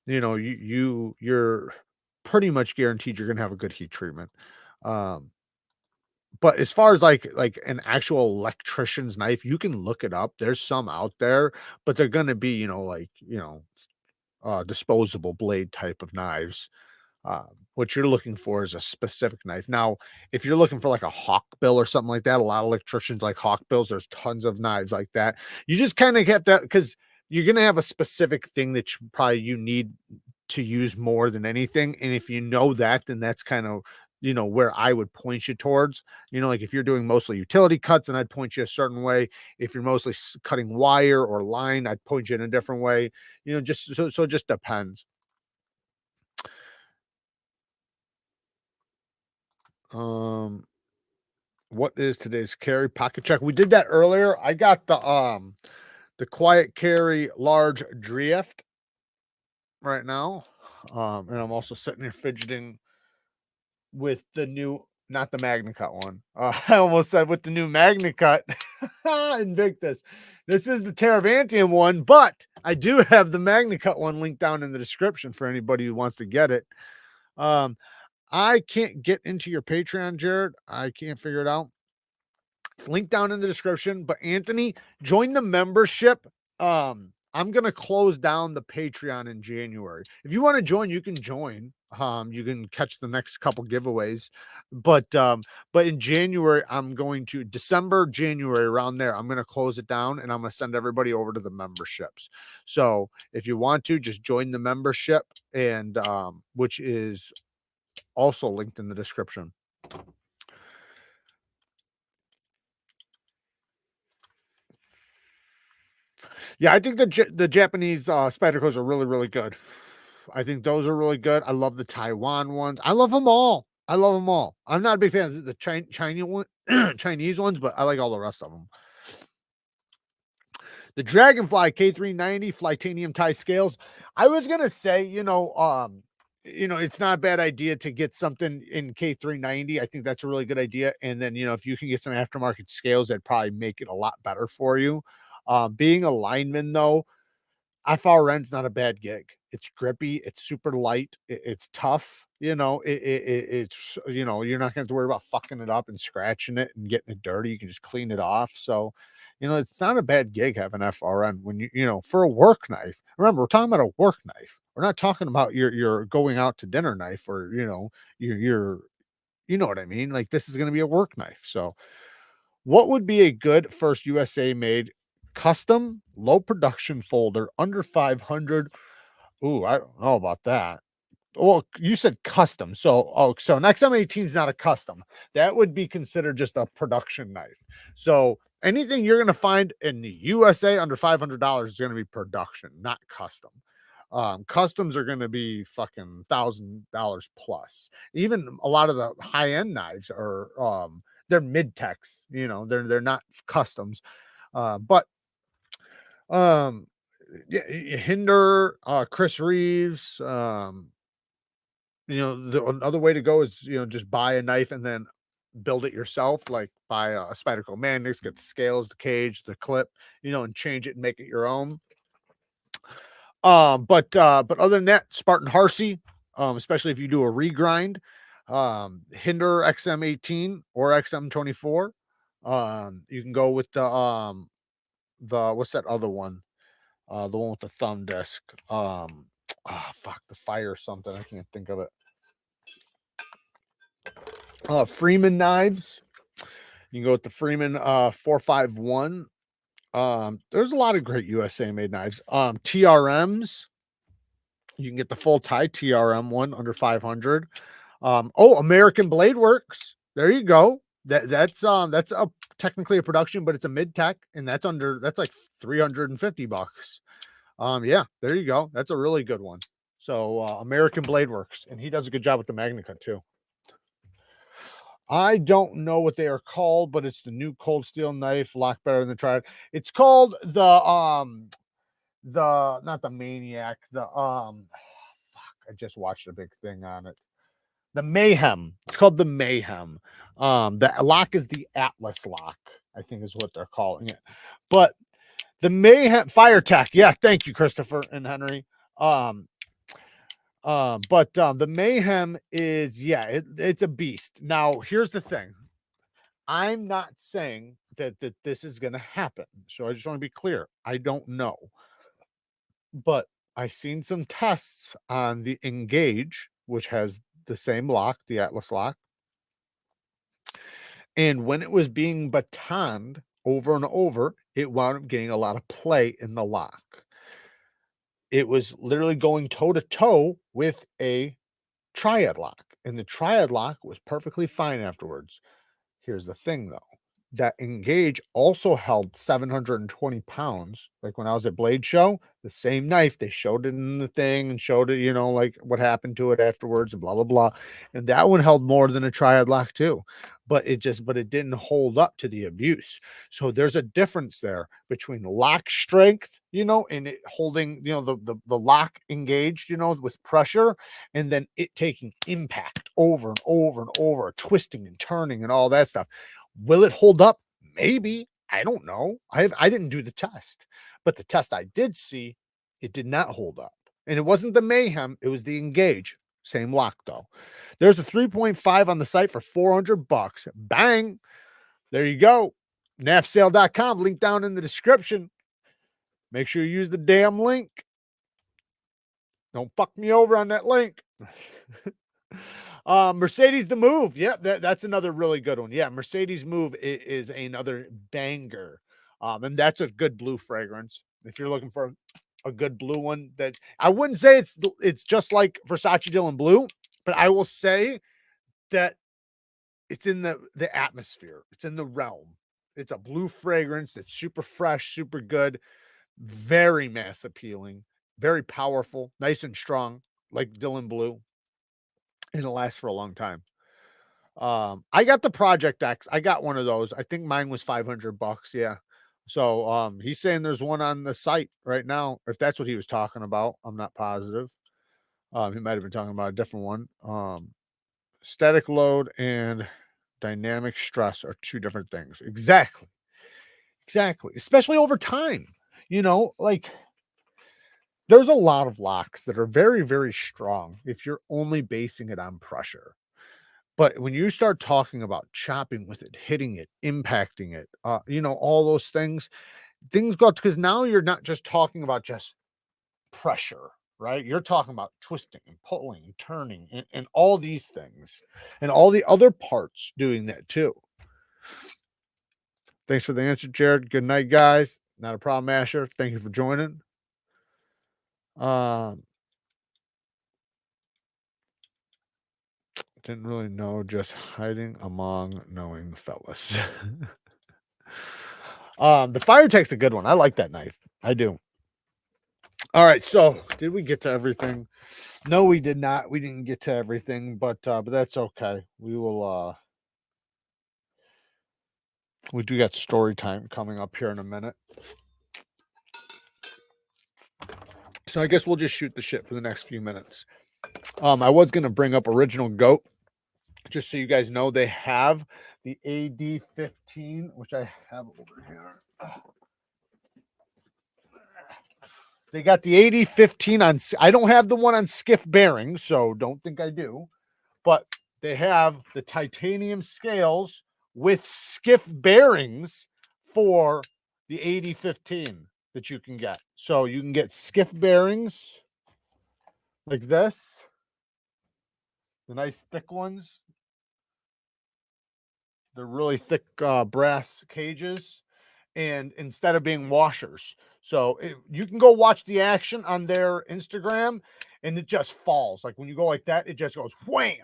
You're pretty much guaranteed you're gonna have a good heat treatment. Um, but as far as like an actual electrician's knife, you can look it up. There's some out there, but they're gonna be, disposable blade type of knives. What you're looking for is a specific knife. Now, if you're looking for like a hawk bill or something like that, a lot of electricians like hawk bills. There's tons of knives like that. You just kind of get that because you're gonna have a specific thing that you need to use more than anything. And if you know that, then that's kind of where I would point you towards. Like if you're doing mostly utility cuts, and I'd point you a certain way. If you're mostly cutting wire or line, I'd point you in a different way. Just so it just depends. Um, what is today's carry pocket check? We did that earlier. I got the quiet carry large drift right now. And I'm also sitting here fidgeting with the new, not the Magnacut one. I almost said with the new Magnacut Invictus. This is the Teravantium one, but I do have the Magnacut one linked down in the description for anybody who wants to get it. I can't get into your Patreon, Jared. I can't figure it out. It's linked down in the description. But Anthony, join the membership. I'm gonna close down the Patreon in January. If you want to join, you can join. You can catch the next couple giveaways. But in January, I'm going to December, January, around there, I'm gonna close it down and I'm gonna send everybody over to the memberships. So if you want to, just join the membership, and which is also linked in the description. Yeah, I think the Japanese Spydercos are really, really good. I think those are really good. I love the Taiwan ones. I love them all. I love them all. I'm not a big fan of the Chinese one, Chinese ones, but I like all the rest of them. The Dragonfly K390 Flytanium tie scales. I was gonna say, it's not a bad idea to get something in K390. I think that's a really good idea. And then, if you can get some aftermarket scales, that'd probably make it a lot better for you. Being a lineman, though, FRN's not a bad gig. It's grippy, it's super light, it's tough. It's you're not gonna have to worry about fucking it up and scratching it and getting it dirty. You can just clean it off. So, it's not a bad gig having FRN when for a work knife. Remember, we're talking about a work knife. We're not talking about your going out to dinner knife, or your you know what I mean? Like, this is gonna be a work knife. So what would be a good first USA made custom low production folder under 500? Ooh, I don't know about that. Well, you said custom. So an XM18 is not a custom. That would be considered just a production knife. So anything you're gonna find in the USA under $500 is gonna be production, not custom. Customs are gonna be fucking $1,000 plus. Even a lot of the high-end knives are they're mid-techs, you know, they're not customs. But yeah, Hinder, Chris Reeves, you know, the another way to go is, you know, just buy a knife and then build it yourself, like buy a Spyderco Magnix, get the scales, the cage, the clip, you know, and change it and make it your own. But other than that, Spartan Harsey, especially if you do a regrind, Hinder XM18 or XM24. You can go with the what's that other one? The one with the thumb disc. Fuck, the fire something. I can't think of it. Freeman knives. You can go with the Freeman 451. There's a lot of great USA made knives. TRMs. You can get the full tie TRM one under 500. American Blade Works. There you go. That's a technically a production, but it's a mid tech, and that's like $350. Yeah, there you go. That's a really good one. So American Blade Works, and he does a good job with the Magnacut too. I don't know what they are called, but it's the new cold steel knife, a lot better than the Triad. It's called the not the Maniac, fuck, I just watched a big thing on it. The Mayhem. It's called the Mayhem. The lock is the Atlas lock, I think is what they're calling it. But the Mayhem Fire Tech. Yeah, thank you, Christopher and Henry. But the Mayhem is, yeah, it's a beast. Now, here's the thing. I'm not saying that this is going to happen. So I just want to be clear. I don't know. But I seen some tests on the Engage, which has the same lock, the Atlas lock. And when it was being batoned over and over, it wound up getting a lot of play in the lock. It was literally going toe to toe with a Triad lock, and the Triad lock was perfectly fine afterwards. Here's the thing, though. That Engage also held 720 pounds. Like when I was at Blade Show, the same knife, they showed it in the thing and showed it, you know, like what happened to it afterwards and blah, blah, blah. And that one held more than a Triad lock too. But it didn't hold up to the abuse. So there's a difference there between lock strength, you know, and it holding, you know, the lock engaged, you know, with pressure, and then it taking impact over and over and over, twisting and turning and all that stuff. Will it hold up? Maybe. I don't know. I didn't do the test, but the test I did see, it did not hold up. And it wasn't the Mayhem, it was the Engage. Same lock though. There's a 3.5 on the site for $400. Bang. There you go. NAFSALE.com, link down in the description. Make sure you use the damn link. Don't fuck me over on that link. Mercedes the Move. Yeah, that's another really good one. Yeah, Mercedes Move is another banger. And that's a good blue fragrance. If you're looking for a good blue one, that I wouldn't say it's just like Versace Dylan Blue, but I will say that it's in the atmosphere. It's in the realm. It's a blue fragrance. It's super fresh, super good, very mass appealing, very powerful, nice and strong, like Dylan Blue. And it'll last for a long time. I got the Project X. I got one of those. I think mine was $500. Yeah. So he's saying there's one on the site right now. If that's what he was talking about, I'm not positive. He might have been talking about a different one. Static load and dynamic stress are two different things. Exactly. Especially over time. You know, like there's a lot of locks that are very, very strong if you're only basing it on pressure. But when you start talking about chopping with it, hitting it, impacting it, you know, all those things go, because now you're not just talking about just pressure, right? You're talking about twisting and pulling and turning and all these things and all the other parts doing that too. Thanks for the answer, Jared. Good night, guys. Not a problem, Asher. Thank you for joining. Didn't really know, just hiding among knowing fellas. The FireTech's a good one. I like that knife. I do. All right, so did we get to everything? No, we did not. We didn't get to everything, but that's okay. We will we do got story time coming up here in a minute. So I guess we'll just shoot the shit for the next few minutes. I was gonna bring up Original Goat, just so you guys know they have the AD-15, which I have over here. They got the AD-15 on. I don't have the one on skiff bearings, so don't think I do. But they have the titanium scales with skiff bearings for the AD-15 that you can get. So you can get skiff bearings like this, the nice thick ones. They're really thick brass cages, and instead of being washers. So you can go watch the action on their Instagram, and it just falls. Like when you go like that, it just goes wham.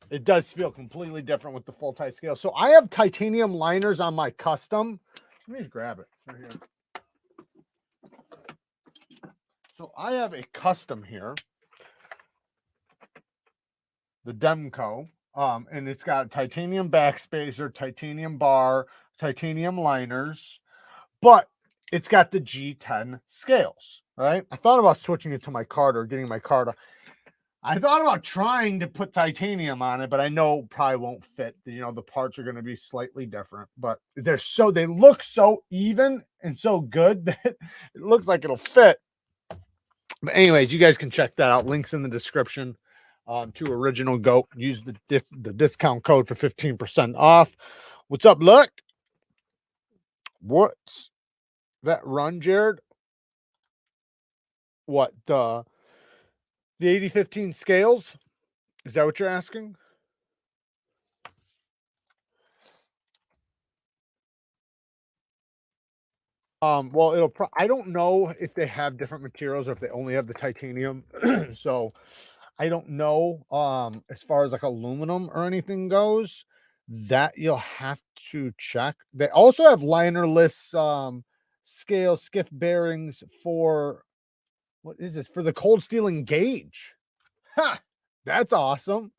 It does feel completely different with the full tie scale. So I have titanium liners on my custom. Let me just grab it right here. So I have a custom here, the Demco, and it's got titanium backspacer, titanium bar, titanium liners, but it's got the G10 scales, right? I thought about switching it to my card or getting my card. I thought about trying to put titanium on it, but I know probably won't fit. You know, the parts are going to be slightly different, but they look so even and so good that it looks like it'll fit. But anyways, you guys can check that out. Links in the description to Original Goat. Use the discount code for 15% off. What's up, look? What's that run, Jared? What, the AD-15 scales? Is that what you're asking? Well, I don't know if they have different materials or if they only have the titanium. So I don't know as far as like aluminum or anything goes. That you'll have to check. They also have linerless scale skiff bearings for, what is this? For the cold steel engage. Ha! That's awesome.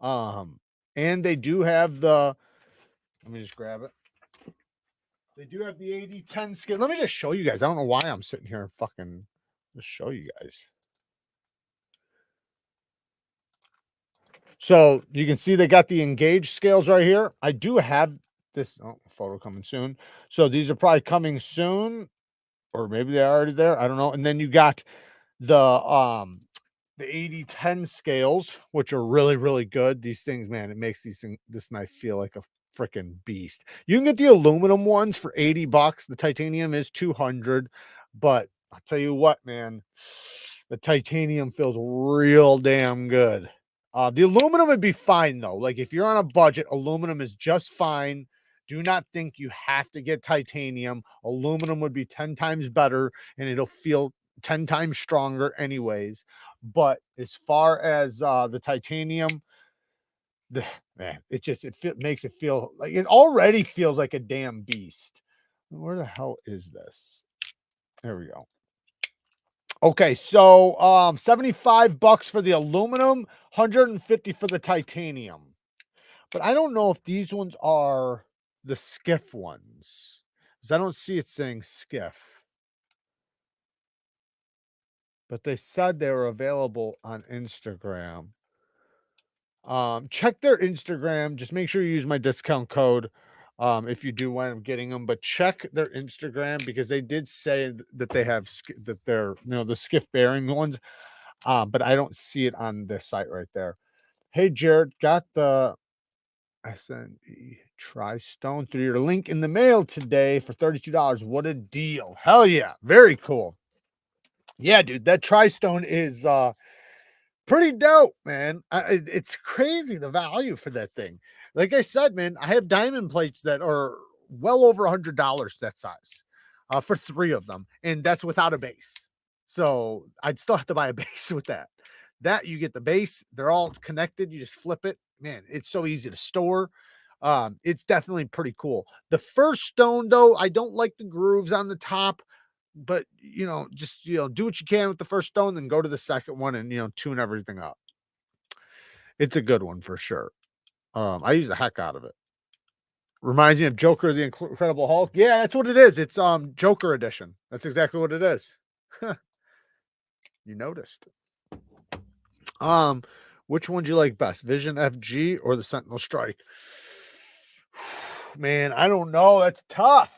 And they do have the, let me just grab it. They do have the AD-10 scale. Let me just show you guys. I don't know why I'm sitting here and fucking just show you guys. So you can see they got the engage scales right here. I do have this photo coming soon. So these are probably coming soon, or maybe they're already there. I don't know. And then you got the AD-10 scales, which are really, really good. These things, man, it makes this knife feel like a freaking beast. You can get the aluminum ones for $80. The titanium is $200, but I'll tell you what, man, the titanium feels real damn good. The aluminum would be fine though. Like if you're on a budget, aluminum is just fine. Do not think you have to get titanium. Aluminum would be 10 times better, and it'll feel 10 times stronger anyways. But as far as the titanium, man, it makes it feel like, it already feels like a damn beast. Where the hell is this? There we go. Okay, so $75 for the aluminum, $150 for the titanium. But I don't know if these ones are the skiff ones, because I don't see it saying skiff. But they said they were available on Instagram. Check their Instagram. Just make sure you use my discount code if you do wind up getting them. But check their Instagram, because they did say that they have that they're, you know, the skiff bearing ones. But I don't see it on the site right there. Hey, Jared, got the SNE Tri-Stone through your link in the mail today for $32. What a deal. Hell yeah. Very cool. Yeah, dude, that Tri-Stone is pretty dope, man. It's crazy the value for that thing. Like I said, man, I have diamond plates that are well over $100 that size for 3 of them, and that's without a base. So I'd still have to buy a base with that. That you get the base, they're all connected. You just flip it, man, it's so easy to store. It's definitely pretty cool. The first stone, though, I don't like the grooves on the top, but just do what you can with the first stone, then go to the second one and tune everything up. It's a good one for sure. I use the heck out of it. Reminds me of Joker the Incredible Hulk. Yeah, that's what it is. It's Joker edition. That's exactly what it is. You noticed. Which one do you like best? Vision FG or the Sentinel Strike? Man, I don't know. That's tough.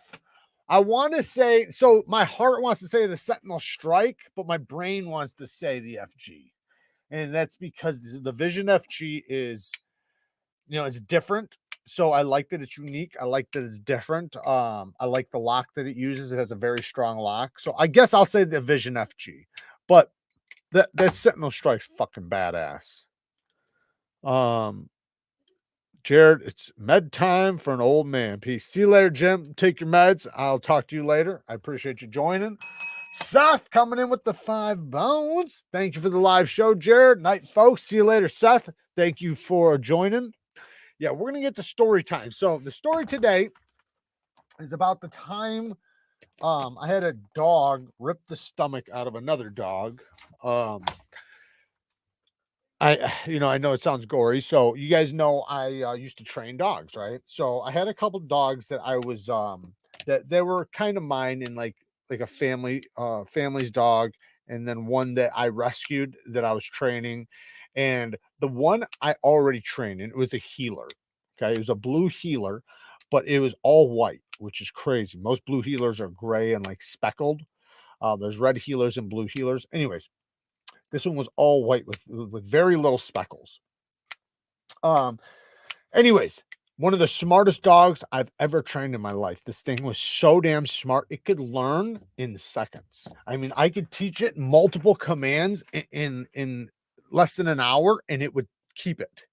I want to say, so my heart wants to say the Sentinel Strike, but my brain wants to say the FG. And that's because the Vision FG is, it's different. So I like that it's unique. I like that it's different. I like the lock that it uses. It has a very strong lock. So I guess I'll say the Vision FG. But that Sentinel Strike's fucking badass. Jared, it's med time for an old man. Peace. See you later, Jim. Take your meds. I'll talk to you later. I appreciate you joining. Seth coming in with the 5 bones. Thank you for the live show, Jared. Night, folks. See you later, Seth. Thank you for joining. Yeah, we're going to get to story time. So the story today is about the time I had a dog rip the stomach out of another dog. I know it sounds gory. So you guys know I used to train dogs, right? So I had a couple dogs that I was that they were kind of mine in like a family's dog, and then one that I rescued that I was training. And the one I already trained, and it was a healer. Okay, it was a blue healer, but it was all white, which is crazy. Most blue healers are gray and like speckled. There's red healers and blue healers. Anyways, this one was all white with very little speckles. Anyways, one of the smartest dogs I've ever trained in my life. This thing was so damn smart. It could learn in seconds. I mean, I could teach it multiple commands in less than an hour, and it would keep it.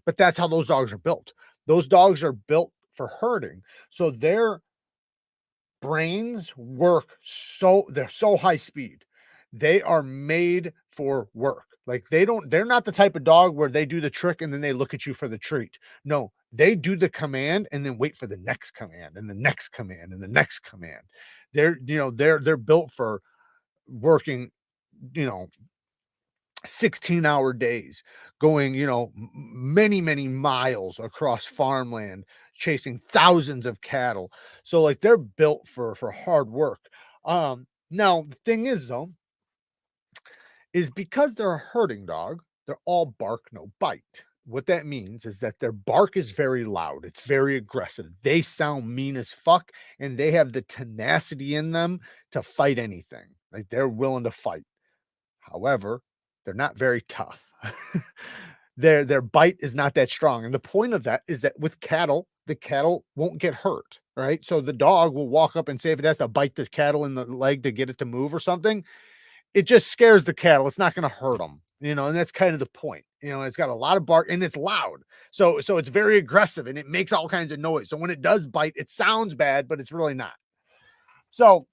But that's how those dogs are built. Those dogs are built for herding. So their brains work they're so high speed. They are made for work. Like they're not the type of dog where they do the trick and then they look at you for the treat. No, they do the command and then wait for the next command and the next command and the next command. They're built for working, 16-hour days, going, many miles across farmland, chasing thousands of cattle. So like they're built for hard work. Now the thing is though, is because they're a herding dog, they're all bark, no bite. What that means is that their bark is very loud. It's very aggressive. They sound mean as fuck, and they have the tenacity in them to fight anything. Like they're willing to fight. However, they're not very tough. Their bite is not that strong. And the point of that is that with cattle, the cattle won't get hurt, right? So the dog will walk up and say if it has to bite the cattle in the leg to get it to move or something, it just scares the cattle. It's not going to hurt them, and that's kind of the point. It's got a lot of bark and it's loud. So it's very aggressive and it makes all kinds of noise. So when it does bite, it sounds bad, but it's really not. So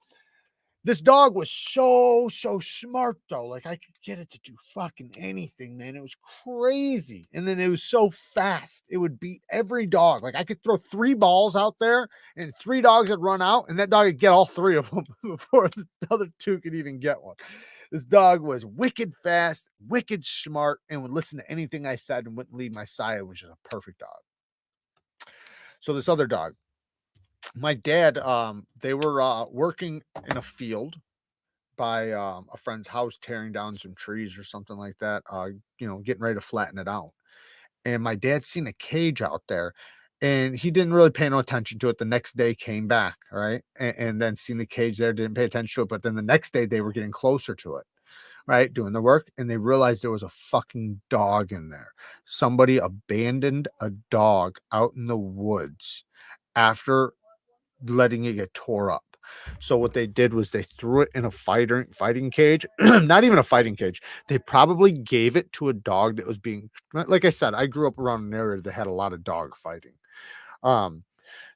this dog was so smart though. Like I could get it to do fucking anything, man. It was crazy. And then it was so fast. It would beat every dog. Like I could throw 3 balls out there and 3 dogs would run out and that dog would get all 3 of them before the other 2 could even get one. This dog was wicked fast, wicked smart, and would listen to anything I said and wouldn't leave my side, which is a perfect dog. So this other dog, my dad, they were working in a field by a friend's house, tearing down some trees or something like that, getting ready to flatten it out. And my dad seen a cage out there and he didn't really pay no attention to it. The next day came back, right? And then seen the cage there, didn't pay attention to it. But then the next day they were getting closer to it, right? Doing the work. And they realized there was a fucking dog in there. Somebody abandoned a dog out in the woods after letting it get tore up. So what they did was they threw it in a fighting cage, not even a fighting cage. They probably gave it to a dog that was being, like I said, I grew up around an area that had a lot of dog fighting.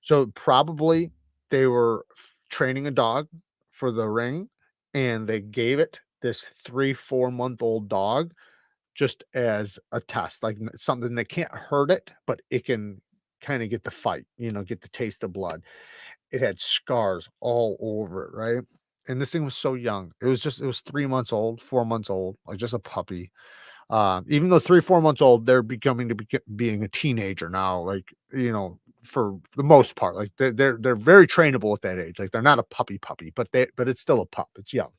So probably they were training a dog for the ring and they gave it this 3-4 month old dog just as a test, like something that can't hurt it, but it can kind of get the fight, get the taste of blood. It had scars all over it, right? And this thing was so young. It was 3 months old, 4 months old, like just a puppy. Even though 3, 4 months old, they're becoming to being a teenager now, like, for the most part, like they're very trainable at that age. Like they're not a puppy, but it's still a pup. It's young.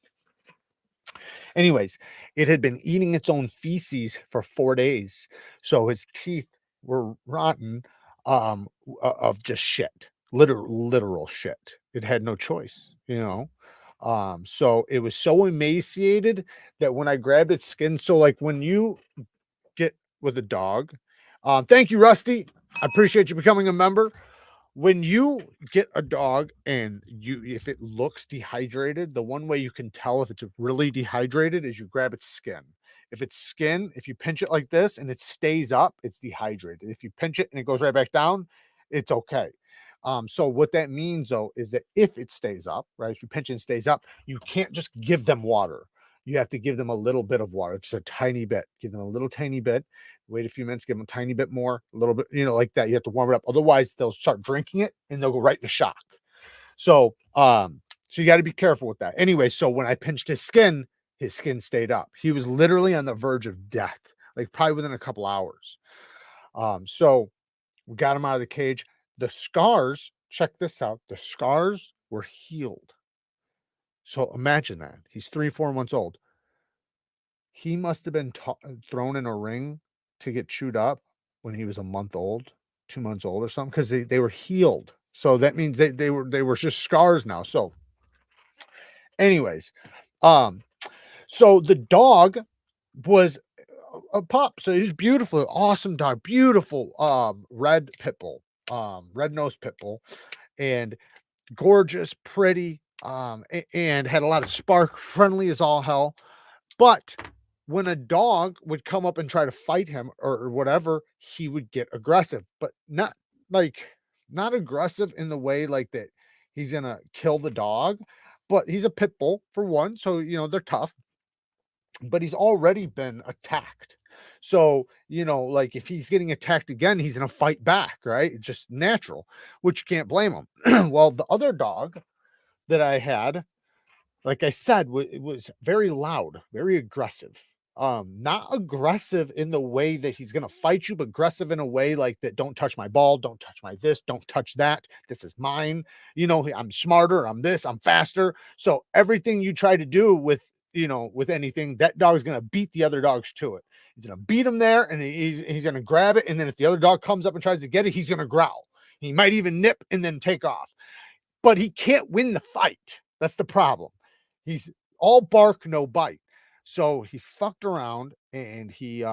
Anyways, it had been eating its own feces for 4 days, so its teeth were rotten, of just shit, literal shit. It had no choice, so it was so emaciated that when I grabbed its skin, so like when you get with a dog, thank you, Rusty. I appreciate you becoming a member. When you get a dog and if it looks dehydrated, the one way you can tell if it's really dehydrated is you grab its skin. If it's skin, if you pinch it like this and it stays up, it's dehydrated. If you pinch it and it goes right back down, it's okay. So what that means though is that if it stays up, right? If you pinch it and stays up, you can't just give them water. You have to give them a little bit of water, just a tiny bit. Give them a little tiny bit. Wait a few minutes, give them a tiny bit more, a little bit, like that. You have to warm it up. Otherwise, they'll start drinking it and they'll go right into shock. So you got to be careful with that. Anyway, so when I pinched his skin stayed up. He was literally on the verge of death, like probably within a couple hours. So we got him out of the cage. The scars, check this out. The scars were healed. So imagine that. He's 3, 4 months old. He must have been thrown in a ring to get chewed up when he was a month old, 2 months old or something, because they were healed. So that means they were just scars now. So anyways, so the dog was a pup. So he was beautiful, awesome dog, beautiful, red pit bull, red-nosed pit bull, and gorgeous, pretty, and had a lot of spark, friendly as all hell. But when a dog would come up and try to fight him or whatever, he would get aggressive, but not aggressive in the way like that he's gonna kill the dog. But he's a pit bull for one, so they're tough. But he's already been attacked. So, like if he's getting attacked again, he's gonna fight back, right? It's just natural, which you can't blame him. Well, the other dog that I had, like I said, it was very loud, very aggressive. Not aggressive in the way that he's gonna fight you, but aggressive in a way like that. Don't touch my ball, don't touch my this, don't touch that. This is mine. I'm smarter, I'm this, I'm faster. So everything you try to do with with anything, that dog's gonna beat the other dogs to it. He's gonna beat him there, and he's gonna grab it, and then if the other dog comes up and tries to get it, he's gonna growl. He might even nip and then take off. But he can't win the fight. That's the problem. He's all bark, no bite. So he fucked around and he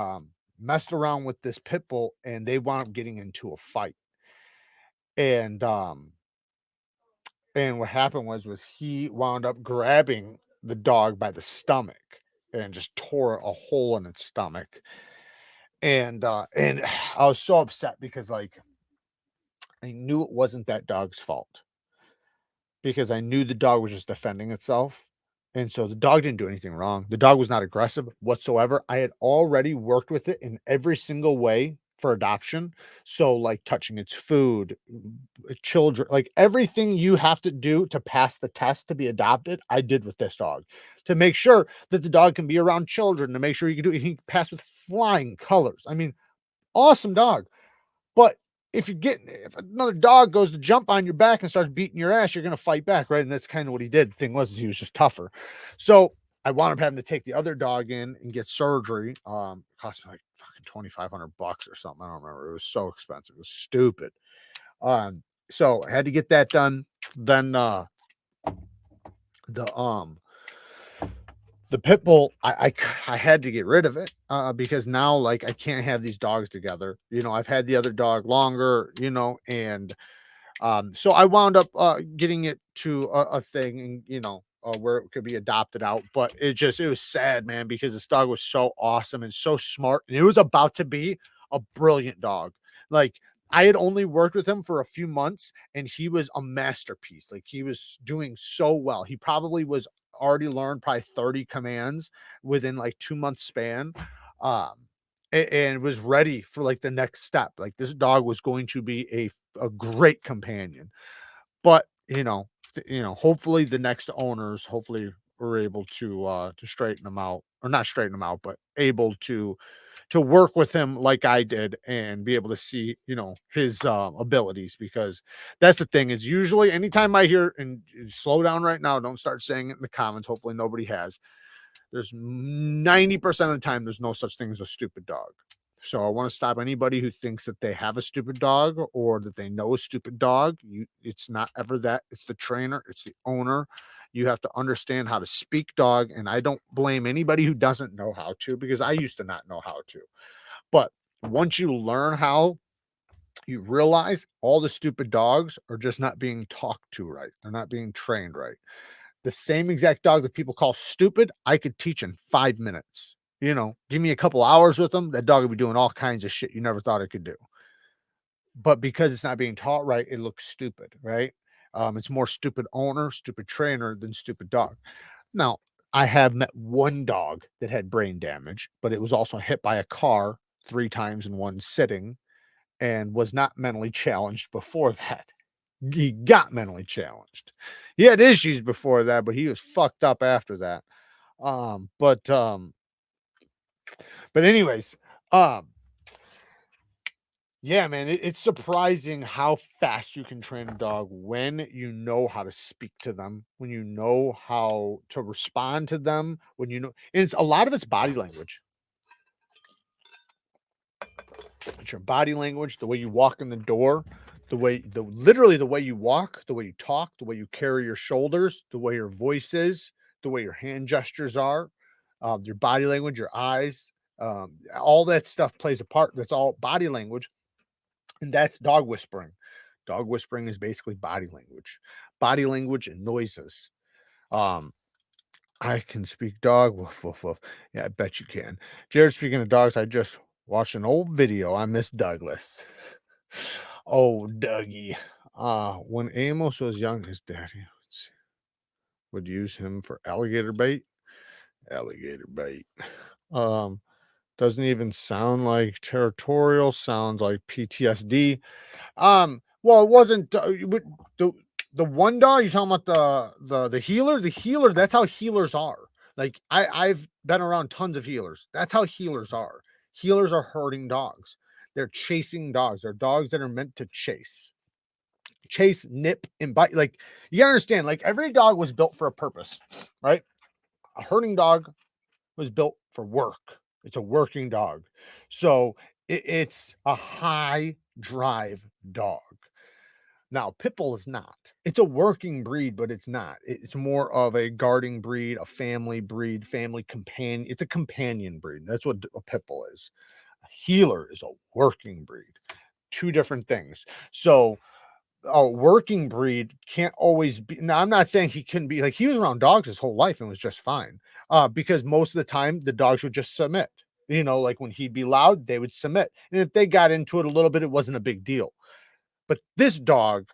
messed around with this pit bull, and they wound up getting into a fight. And what happened was he wound up grabbing the dog by the stomach and just tore a hole in its stomach. And I was so upset because like I knew it wasn't that dog's fault, because I knew the dog was just defending itself. And so the dog didn't do anything wrong. The dog was not aggressive whatsoever. I had already worked with it in every single way for adoption. So like touching its food, children, like everything you have to do to pass the test to be adopted, I did with this dog, to make sure that the dog can be around children, to make sure he can pass with flying colors. I mean, awesome dog. But if another dog goes to jump on your back and starts beating your ass, you're going to fight back, right? And that's kind of what he did. The thing was, he was just tougher. So I wound up having to take the other dog in and get surgery. Cost me like fucking $2,500 or something. I don't remember. It was so expensive. It was stupid. So I had to get that done. Then the pit bull, I had to get rid of it because now like I can't have these dogs together. I've had the other dog longer, and so I wound up getting it to a thing, and where it could be adopted out. But it was sad, man, because this dog was so awesome and so smart, and it was about to be a brilliant dog. Like I had only worked with him for a few months, and he was a masterpiece. Like he was doing so well. He probably was already learned probably 30 commands within like 2 months span. And was ready for like the next step. Like this dog was going to be a great companion. But hopefully the next owners hopefully were able to straighten them out, or not straighten them out, but able to work with him like I did and be able to see, his abilities. Because that's the thing, is usually anytime I hear, and slow down right now, don't start saying it in the comments. Hopefully nobody has. There's 90% of the time, there's no such thing as a stupid dog. So I want to stop anybody who thinks that they have a stupid dog or that they know a stupid dog. It's not ever that. It's the trainer. It's the owner. You have to understand how to speak dog. And I don't blame anybody who doesn't know how to, because I used to not know how to. But once you learn how, you realize all the stupid dogs are just not being talked to right. They're not being trained right. The same exact dog that people call stupid, I could teach in 5 minutes. Give me a couple hours with them, that dog would be doing all kinds of shit you never thought it could do. But because it's not being taught right, it looks stupid, right? It's more stupid owner, stupid trainer than stupid dog. Now, I have met one dog that had brain damage, but it was also hit by a car 3 times in one sitting and was not mentally challenged before that. He got mentally challenged. He had issues before that, but he was fucked up after that. Um, but um, but anyways, um, yeah, man, it's surprising how fast you can train a dog when you know how to speak to them, when you know how to respond to them, when and it's a lot of it's body language. It's your body language, the way you walk in the door, literally the way you walk, the way you talk, the way you carry your shoulders, the way your voice is, the way your hand gestures are, your body language, your eyes, all that stuff plays a part. That's all body language, and that's dog whispering. Dog whispering is basically body language and noises. Um, I can speak dog. Woof, woof, woof. Yeah, I bet you can. Jared, speaking of dogs, I just watched an old video on Miss Douglas. Oh, Dougie. When Amos was young, his daddy would use him for alligator bait. Alligator bait. Doesn't even sound like territorial, sounds like PTSD. Well, it wasn't the one dog you're talking about, the healer. The healer, that's how healers are. Like I've been around tons of healers. That's how healers are. Healers are herding dogs. They're chasing dogs. They're dogs that are meant to chase, nip, and bite. Like, you gotta understand, like, every dog was built for a purpose, right? A herding dog was built for work. It's a working dog. So it's a high drive dog. Now, Pitbull is not. It's a working breed, but it's not. It's more of a guarding breed, a family breed, family companion. It's a companion breed. That's what a Pitbull is. A healer is a working breed. Two different things. So a working breed can't always be. Now, I'm not saying he couldn't be, like, he was around dogs his whole life and was just fine. Because most of the time the dogs would just submit. Like when he'd be loud, they would submit. And if they got into it a little bit, it wasn't a big deal. But this dog,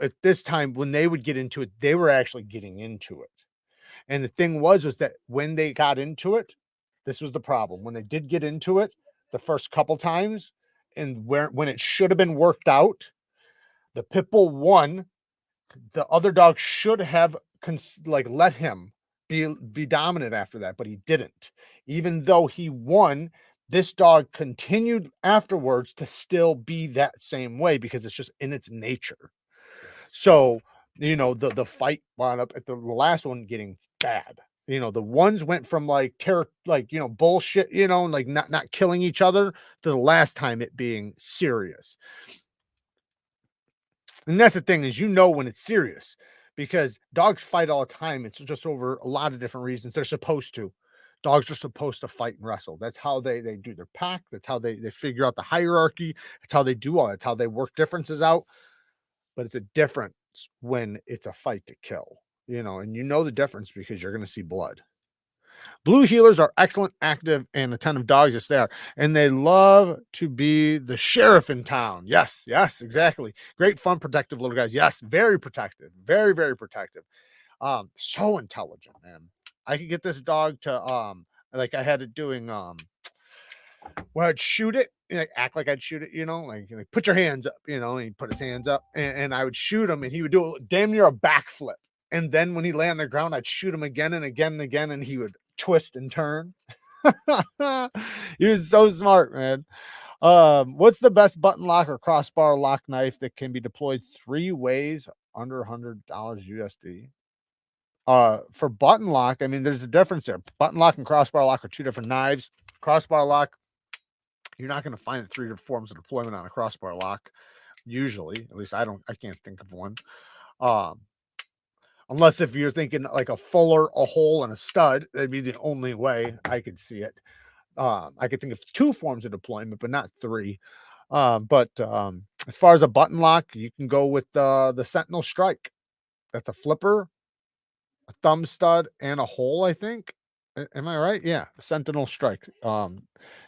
at this time, when they would get into it, they were actually getting into it. And the thing was that when they got into it, this was the problem. When they did get into it the first couple times, and when it should have been worked out, the Pitbull won. The other dog should have let him be dominant after that, but he didn't. Even though he won, this dog continued afterwards to still be that same way because it's just in its nature. So, the fight wound up at the last one getting bad. The ones went from bullshit, and like not killing each other, to the last time it being serious. And that's the thing, is when it's serious, because dogs fight all the time. It's just over a lot of different reasons. They're supposed to. Dogs are supposed to fight and wrestle. That's how they do their pack. That's how they figure out the hierarchy. That's how they do all that. That's how they work differences out. But it's a difference when it's a fight to kill, and the difference because you're going to see blood. Blue heelers are excellent, active, and attentive dogs. Yes, they are. And they love to be the sheriff in town. Yes, exactly. Great, fun, protective little guys. Yes, very protective. Very, very protective. So intelligent, man. I could get this dog to Like I had it doing where I'd shoot it, like act like I'd shoot it, like put your hands up, and he'd put his hands up, and I would shoot him, and he would do damn near a backflip. And then when he lay on the ground, I'd shoot him again and again and again, and he would twist and turn. He was so smart, man. What's the best button lock or crossbar lock knife that can be deployed 3 ways under $100 USD? For button lock, I mean, there's a difference there. Button lock and crossbar lock are 2 different knives. Crossbar lock, you're not going to find 3 different forms of deployment on a crossbar lock. Usually, at least I can't think of one. Unless if you're thinking like a fuller, a hole, and a stud, that'd be the only way I could see it. I could think of 2 forms of deployment, but not 3. But as far as a button lock, you can go with the Sentinel Strike. That's a flipper, a thumb stud, and a hole, I think. Am I right? Yeah, Sentinel Strike.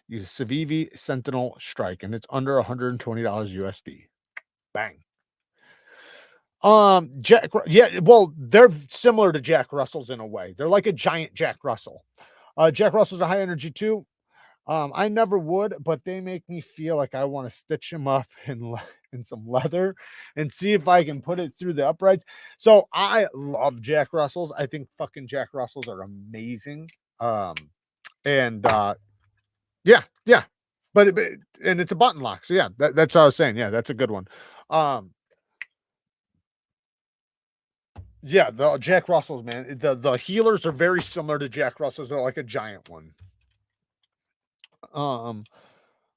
Use Civivi Sentinel Strike, and it's under $120 USD. Bang. Yeah, well, they're similar to Jack Russells in a way. They're like a giant Jack Russell. Jack Russell's a high energy too. I never would, but they make me feel like I want to stitch them up in some leather and see if I can put it through the uprights. So I love Jack Russells. I think fucking Jack Russells are amazing. And yeah, but and it's a button lock. So yeah, that's what I was saying. Yeah, that's a good one. Yeah, the Jack Russells, man. The healers are very similar to Jack Russells. They're like a giant one.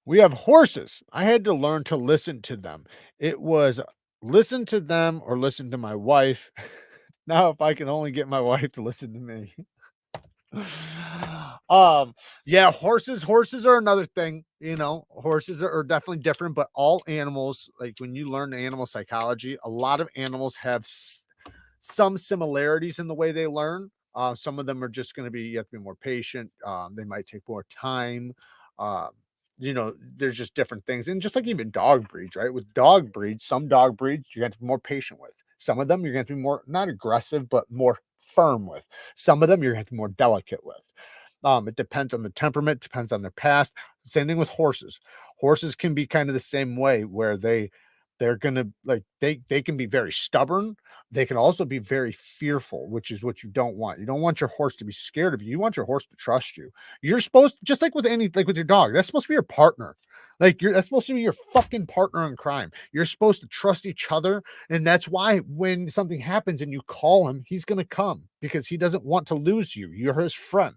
We have horses. I had to learn to listen to them. It was listen to them or listen to my wife. Now, if I can only get my wife to listen to me. Yeah, horses are another thing. Horses are definitely different, but all animals, like when you learn animal psychology, a lot of animals have some similarities in the way they learn. Some of them are just going to be, you have to be more patient. They might take more time. There's just different things. And just like even dog breeds, right? With dog breeds, some dog breeds you have to be more patient with. Some of them you're going to be more, not aggressive, but more firm with. Some of them you're going to be more delicate with. It depends on the temperament, depends on their past. Same thing with horses. Horses can be kind of the same way, where they're gonna, like, they can be very stubborn. They can also be very fearful, which is what you don't want. You don't want your horse to be scared of you. You want your horse to trust you. You're supposed, just like with with your dog, that's supposed to be your partner. That's supposed to be your fucking partner in crime. You're supposed to trust each other. And that's why when something happens and you call him, he's going to come, because he doesn't want to lose you. You're his friend.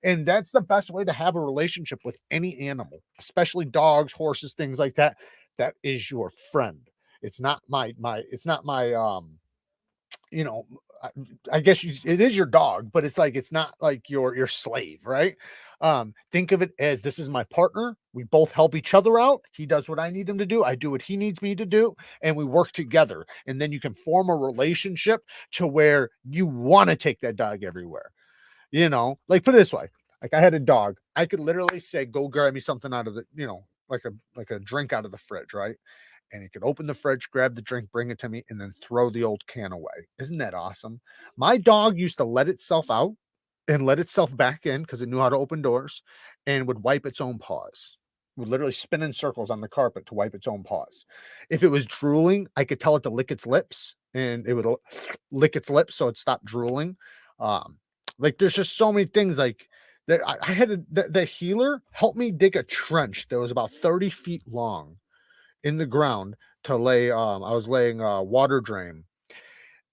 And that's the best way to have a relationship with any animal, especially dogs, horses, things like that. That is your friend. It's not my you know, I guess it is your dog, but it's not like your slave, right? Think of it as, this is my partner. We both help each other out. He does what I need him to do. I do what he needs me to do, and we work together. And then you can form a relationship to where you want to take that dog everywhere. Like, put it this way. Like, I had a dog. I could literally say, go grab me something out of the, like a drink out of the fridge, right? And he could open the fridge, grab the drink, bring it to me, and then throw the old can away. Isn't that awesome? My dog used to let itself out and let itself back in because it knew how to open doors, and would wipe its own paws. Would literally spin in circles on the carpet to wipe its own paws. If it was drooling, I could tell it to lick its lips, and it would lick its lips so it stopped drooling. Like, there's just so many things like that. I had the healer help me dig a trench that was about 30 feet long in the ground to lay. I was laying a water drain,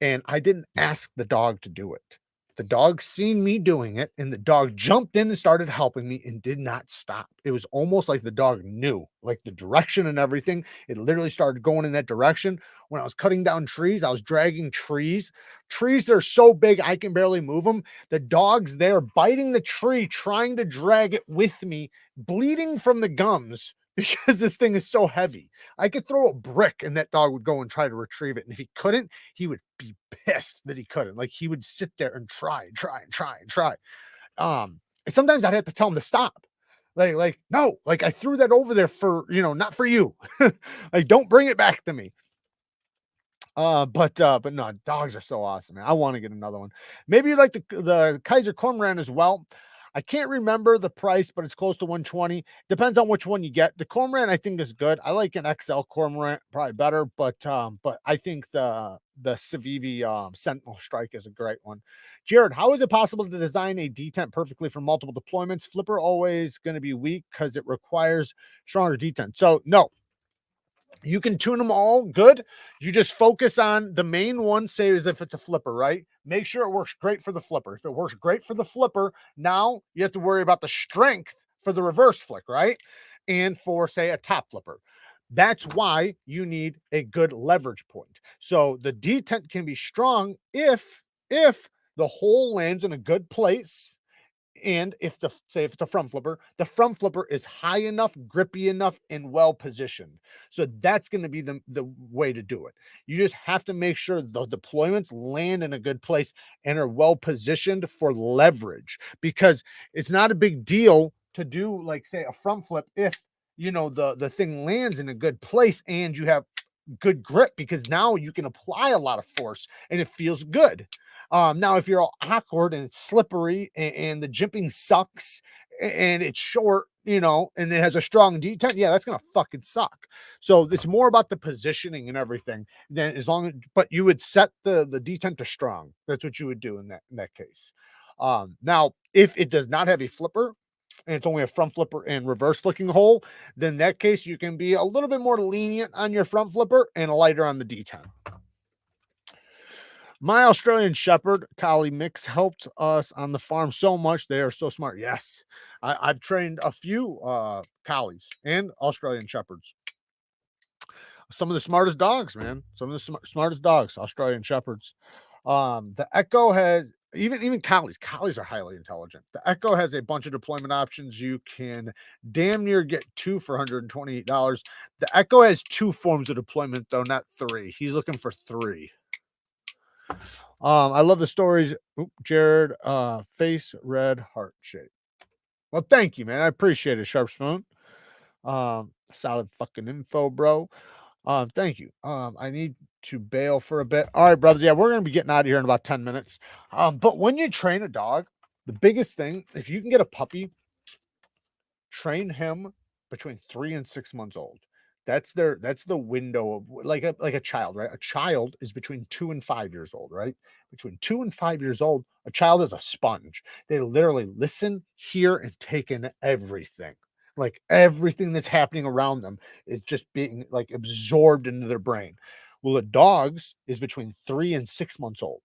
and I didn't ask the dog to do it. The dog seen me doing it, and the dog jumped in and started helping me and did not stop. It was almost like the dog knew, like, the direction and everything. It literally started going in that direction. When I was cutting down trees, I was dragging trees that are so big I can barely move them. The dog's there biting the tree, trying to drag it with me, bleeding from the gums, because this thing is so heavy. I could throw a brick and that dog would go and try to retrieve it. And if he couldn't, he would be pissed that he couldn't. Like, he would sit there and try. And sometimes I'd have to tell him to stop. Like, no, like, I threw that over there for, not for you. Like, don't bring it back to me. But no, dogs are so awesome, man. I want to get another one. Maybe you like the KIZER Cormorant as well. I can't remember the price, but it's close to 120. Depends on which one you get. The cormorant I think is good. I like an XL cormorant probably better, but I think the Civivi Sentinel Strike is a great one. Jared, how is it possible to design a detent perfectly for multiple deployments? Flipper always going to be weak because it requires stronger detent. So no, you can tune them all good. You just focus on the main one, say as if it's a flipper, right? Make sure it works great for the flipper. If it works great for the flipper, now you have to worry about the strength for the reverse flick, right? And for, say, a top flipper. That's why you need a good leverage point. So the detent can be strong if the hole lands in a good place. And if say if it's a front flipper, the front flipper is high enough, grippy enough, and well positioned. So that's going to be the way to do it. You just have to make sure the deployments land in a good place and are well positioned for leverage, because it's not a big deal to do, like, say, a front flip if the thing lands in a good place and you have good grip, because now you can apply a lot of force and it feels good. Now, if you're all awkward and it's slippery and the jimping sucks and it's short, and it has a strong detent, yeah, that's gonna fucking suck. So it's more about the positioning and everything. Then but you would set the detent to strong. That's what you would do in that case. Now, if it does not have a flipper and it's only a front flipper and reverse flicking hole, then in that case you can be a little bit more lenient on your front flipper and lighter on the detent. My Australian Shepherd Collie mix helped us on the farm so much. They are so smart. Yes, I've trained a few Collies and Australian Shepherds. Some of the smartest dogs, man. Some of the smartest dogs, Australian Shepherds. The Echo has, even Collies. Collies are highly intelligent. The Echo has a bunch of deployment options. You can damn near get 2 for $128. The Echo has 2 forms of deployment, though, not 3. He's looking for 3. I love the stories. Jared, face red heart shape. Well, thank you, man. I appreciate it, Sharp Spoon. Solid fucking info, bro. Thank you. I need to bail for a bit. All right, brother. Yeah, we're gonna be getting out of here in about 10 minutes. But when you train a dog, the biggest thing, if you can get a puppy, train him between 3 and 6 months old. That's the window of like a child, right? A child is between 2 and 5 years old, right? Between 2 and 5 years old, a child is a sponge. They literally listen, hear, and take in everything. Like everything that's happening around them is just being like absorbed into their brain. Well, a dog's is between 3 and 6 months old.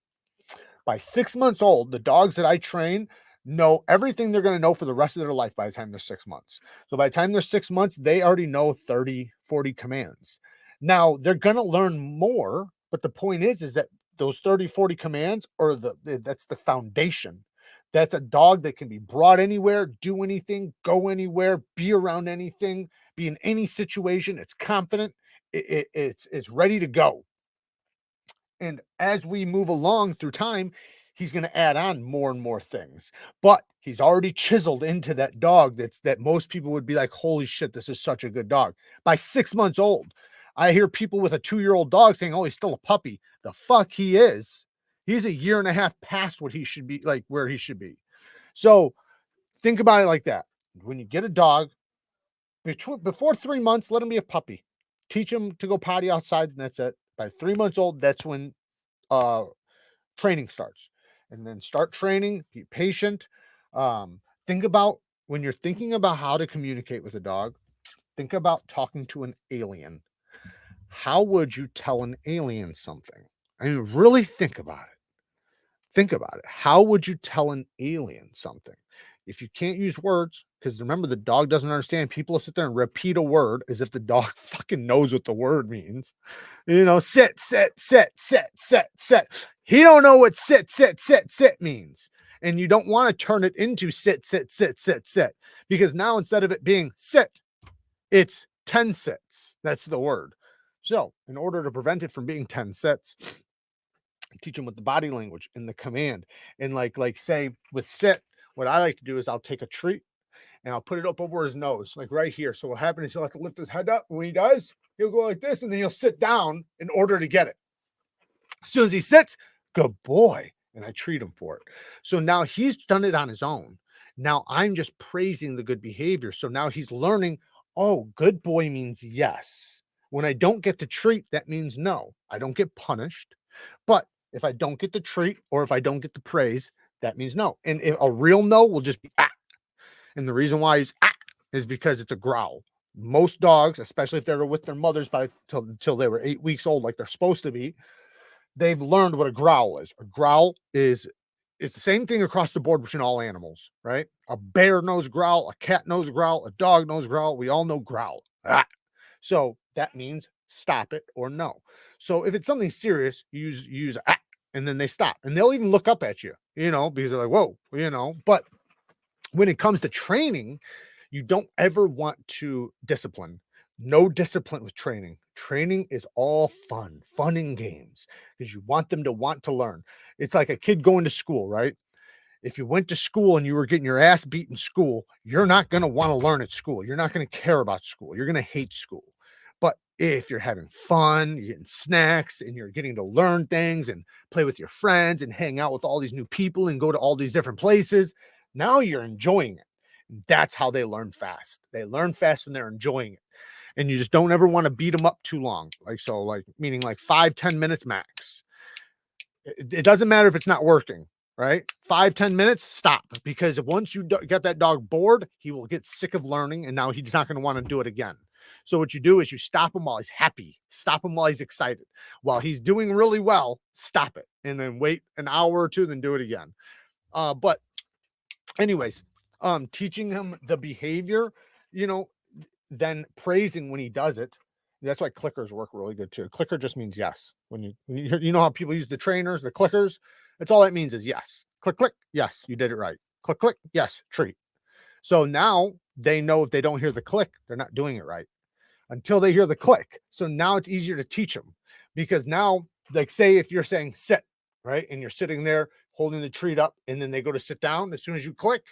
By 6 months old, the dogs that I train know everything they're going to know for the rest of their life by the time they're 6 months. So by the time they're 6 months, they already know 30, 40 commands. Now they're going to learn more, but the point is that those 30, 40 commands are that's the foundation. That's a dog that can be brought anywhere, do anything, go anywhere, be around anything, be in any situation. It's confident. It's ready to go. And as we move along through time, he's going to add on more and more things. But he's already chiseled into that dog that most people would be like, holy shit, this is such a good dog. By 6 months old, I hear people with a 2-year-old dog saying, oh, he's still a puppy. The fuck he is. He's a year and a half past what he should be, like where he should be. So think about it like that. When you get a dog, before 3 months, let him be a puppy. Teach him to go potty outside, and that's it. By 3 months old, that's when training starts. And then start training, be patient. Think about when you're thinking about how to communicate with a dog, think about talking to an alien. How would you tell an alien something? I mean, really think about it. Think about it. How would you tell an alien something? If you can't use words, because remember, the dog doesn't understand. People will sit there and repeat a word as if the dog fucking knows what the word means. Sit, sit, sit, sit, sit, sit. He don't know what sit, sit, sit, sit means. And you don't want to turn it into sit, sit, sit, sit, sit. Because now instead of it being sit, it's 10 sits. That's the word. So in order to prevent it from being 10 sits, teach them with the body language and the command. And like say with sit, what I like to do is I'll take a treat and I'll put it up over his nose, like right here. So what happens is he'll have to lift his head up. When he does, he'll go like this, and then he'll sit down in order to get it. As soon as he sits, good boy. And I treat him for it. So now he's done it on his own. Now I'm just praising the good behavior. So now he's learning, oh, good boy means yes. When I don't get the treat, that means no. I don't get punished. But if I don't get the treat or if I don't get the praise, that means no. And a real no will just be ah. And the reason why he's ah is because it's a growl. Most dogs, especially if they're with their mothers till they were 8 weeks old, like they're supposed to be, they've learned what a growl is. A growl is it's the same thing across the board between all animals, right? A bear knows growl, a cat knows growl, a dog knows growl. We all know growl. Ah. So that means stop it or no. So if it's something serious, you use ah, and then they stop, and they'll even look up at you, because they're like, whoa, But when it comes to training, you don't ever want to discipline. No discipline with training. Training is all fun and games, because you want them to want to learn. It's like a kid going to school, right? If you went to school and you were getting your ass beat in school, you're not going to want to learn at school. You're not going to care about school. You're going to hate school. But if you're having fun, you're getting snacks, and you're getting to learn things and play with your friends and hang out with all these new people and go to all these different places, now you're enjoying it. That's how they learn fast. They learn fast when they're enjoying it. And you just don't ever want to beat them up too long. Meaning like 5-10 minutes max. It doesn't matter if it's not working, right? 5-10 minutes, stop. Because once you get that dog bored, he will get sick of learning, and now he's not going to want to do it again. So what you do is you stop him while he's happy. Stop him while he's excited. While he's doing really well, stop it. And then wait an hour or two, then do it again. But anyways, teaching him the behavior, then praising when he does it. That's why clickers work really good too. Clicker just means yes. When you hear, how people use the trainers, the clickers, that's all that means is yes. Click, click, yes, you did it right. Click, click, yes, treat. So now they know if they don't hear the click, they're not doing it right until they hear the click. So now it's easier to teach them, because now, like, say if you're saying sit, right, and you're sitting there holding the treat up, and then they go to sit down, as soon as you click,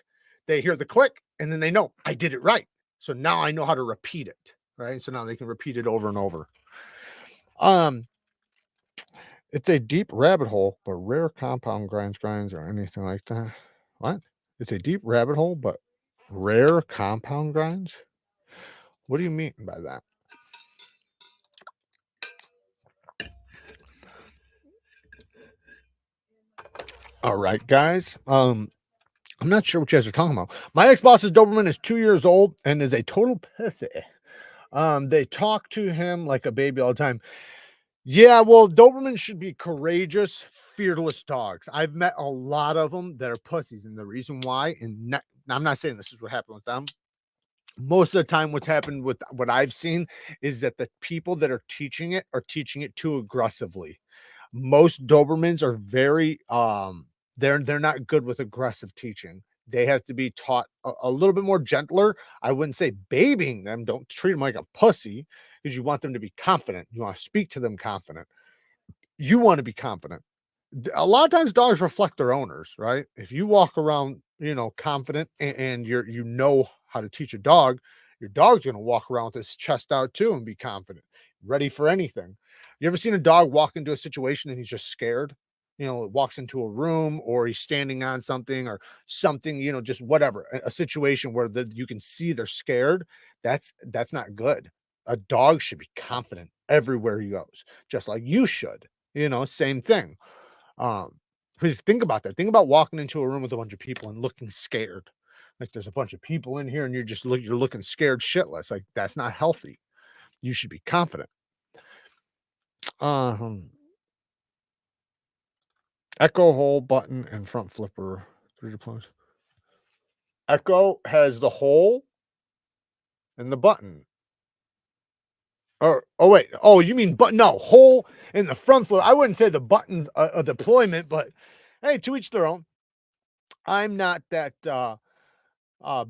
they hear the click, and then they know I did it right. So now I know how to repeat it, right? So now they can repeat it over and over. It's a deep rabbit hole, but rare compound grinds or anything like that. What? It's a deep rabbit hole, but rare compound grinds? What do you mean by that? All right, guys. I'm not sure what you guys are talking about. My ex-boss's Doberman is 2 years old and is a total pussy. They talk to him like a baby all the time. Yeah, well, Doberman should be courageous, fearless dogs. I've met a lot of them that are pussies, and the reason why, and I'm not saying this is what happened with them. Most of the time, what's happened with what I've seen is that the people that are teaching it too aggressively. Most Dobermans are very they're not good with aggressive teaching. They have to be taught a little bit more gentler. I wouldn't say babying them. Don't treat them like a pussy, because you want them to be confident. You want to speak to them confident. You want to be confident. A lot of times dogs reflect their owners, right? If you walk around, confident, and you know how to teach a dog, your dog's going to walk around with his chest out too and be confident, ready for anything. You ever seen a dog walk into a situation and he's just scared? Walks into a room, or he's standing on something or something, just whatever, a situation where you can see they're scared. That's not good. A dog should be confident everywhere he goes, just like you should, same thing. Please think about that. Think about walking into a room with a bunch of people and looking scared. Like there's a bunch of people in here and you're looking scared shitless. Like that's not healthy. You should be confident. Echo hole button and front flipper. 3 deploys. Echo has the hole and the button. Wait. Oh, you mean button? No, hole in the front flip. I wouldn't say the button's a deployment, but hey, to each their own. I'm not that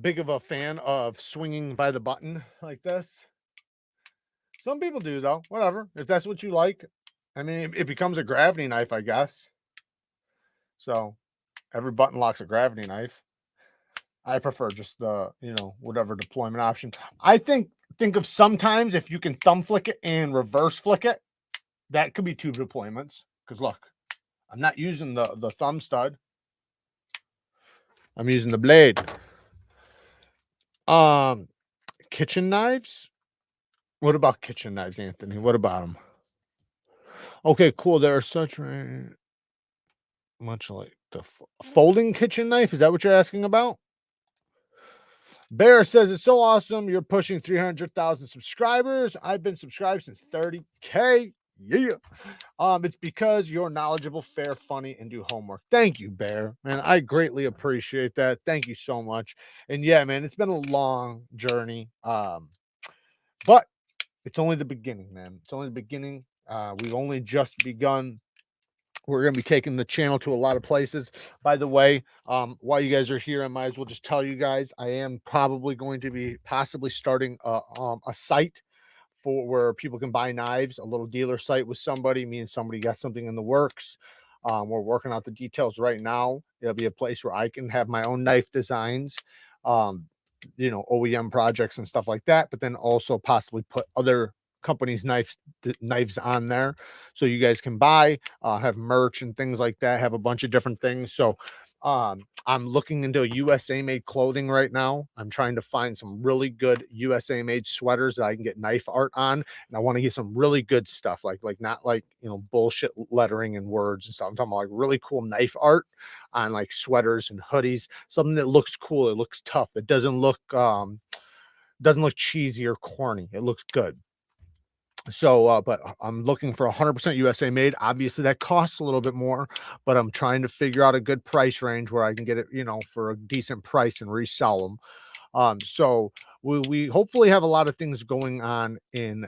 big of a fan of swinging by the button like this. Some people do, though. Whatever. If that's what you like. I mean, it becomes a gravity knife, I guess. So every button lock's a gravity knife. I prefer just the, whatever deployment option. I think of sometimes if you can thumb flick it and reverse flick it, that could be 2 deployments. Because look, I'm not using the thumb stud. I'm using the blade. Kitchen knives. What about kitchen knives, Anthony? What about them? Okay, cool. They're such much like the folding kitchen knife. Is that what you're asking about? Bear says it's so awesome. You're pushing 300,000 subscribers. I've been subscribed since 30K. Yeah. It's because you're knowledgeable, fair, funny, and do homework. Thank you, Bear. Man, I greatly appreciate that. Thank you so much. And yeah, man, it's been a long journey. But it's only the beginning, man. It's only the beginning. We've only just begun. We're going to be taking the channel to a lot of places. By the way, while you guys are here, I might as well just tell you guys, I am probably going to be possibly starting a site for where people can buy knives, a little dealer site with somebody. Me and somebody got something in the works. We're working out the details right now. It'll be a place where I can have my own knife designs, you know, OEM projects and stuff like that, but then also possibly put other companies' knives on there so you guys can buy, have merch and things like that, have a bunch of different things. So I'm looking into USA made clothing right now. I'm trying to find some really good USA made sweaters that I can get knife art on, and I want to get some really good stuff, like not like, you know, bullshit lettering and words and stuff. I'm talking about like really cool knife art on like sweaters and hoodies, something that looks cool, it looks tough, it doesn't look cheesy or corny, it looks good. So but I'm looking for 100% USA made. Obviously that costs a little bit more, but I'm trying to figure out a good price range where I can get it, you know, for a decent price and resell them. So we hopefully have a lot of things going on in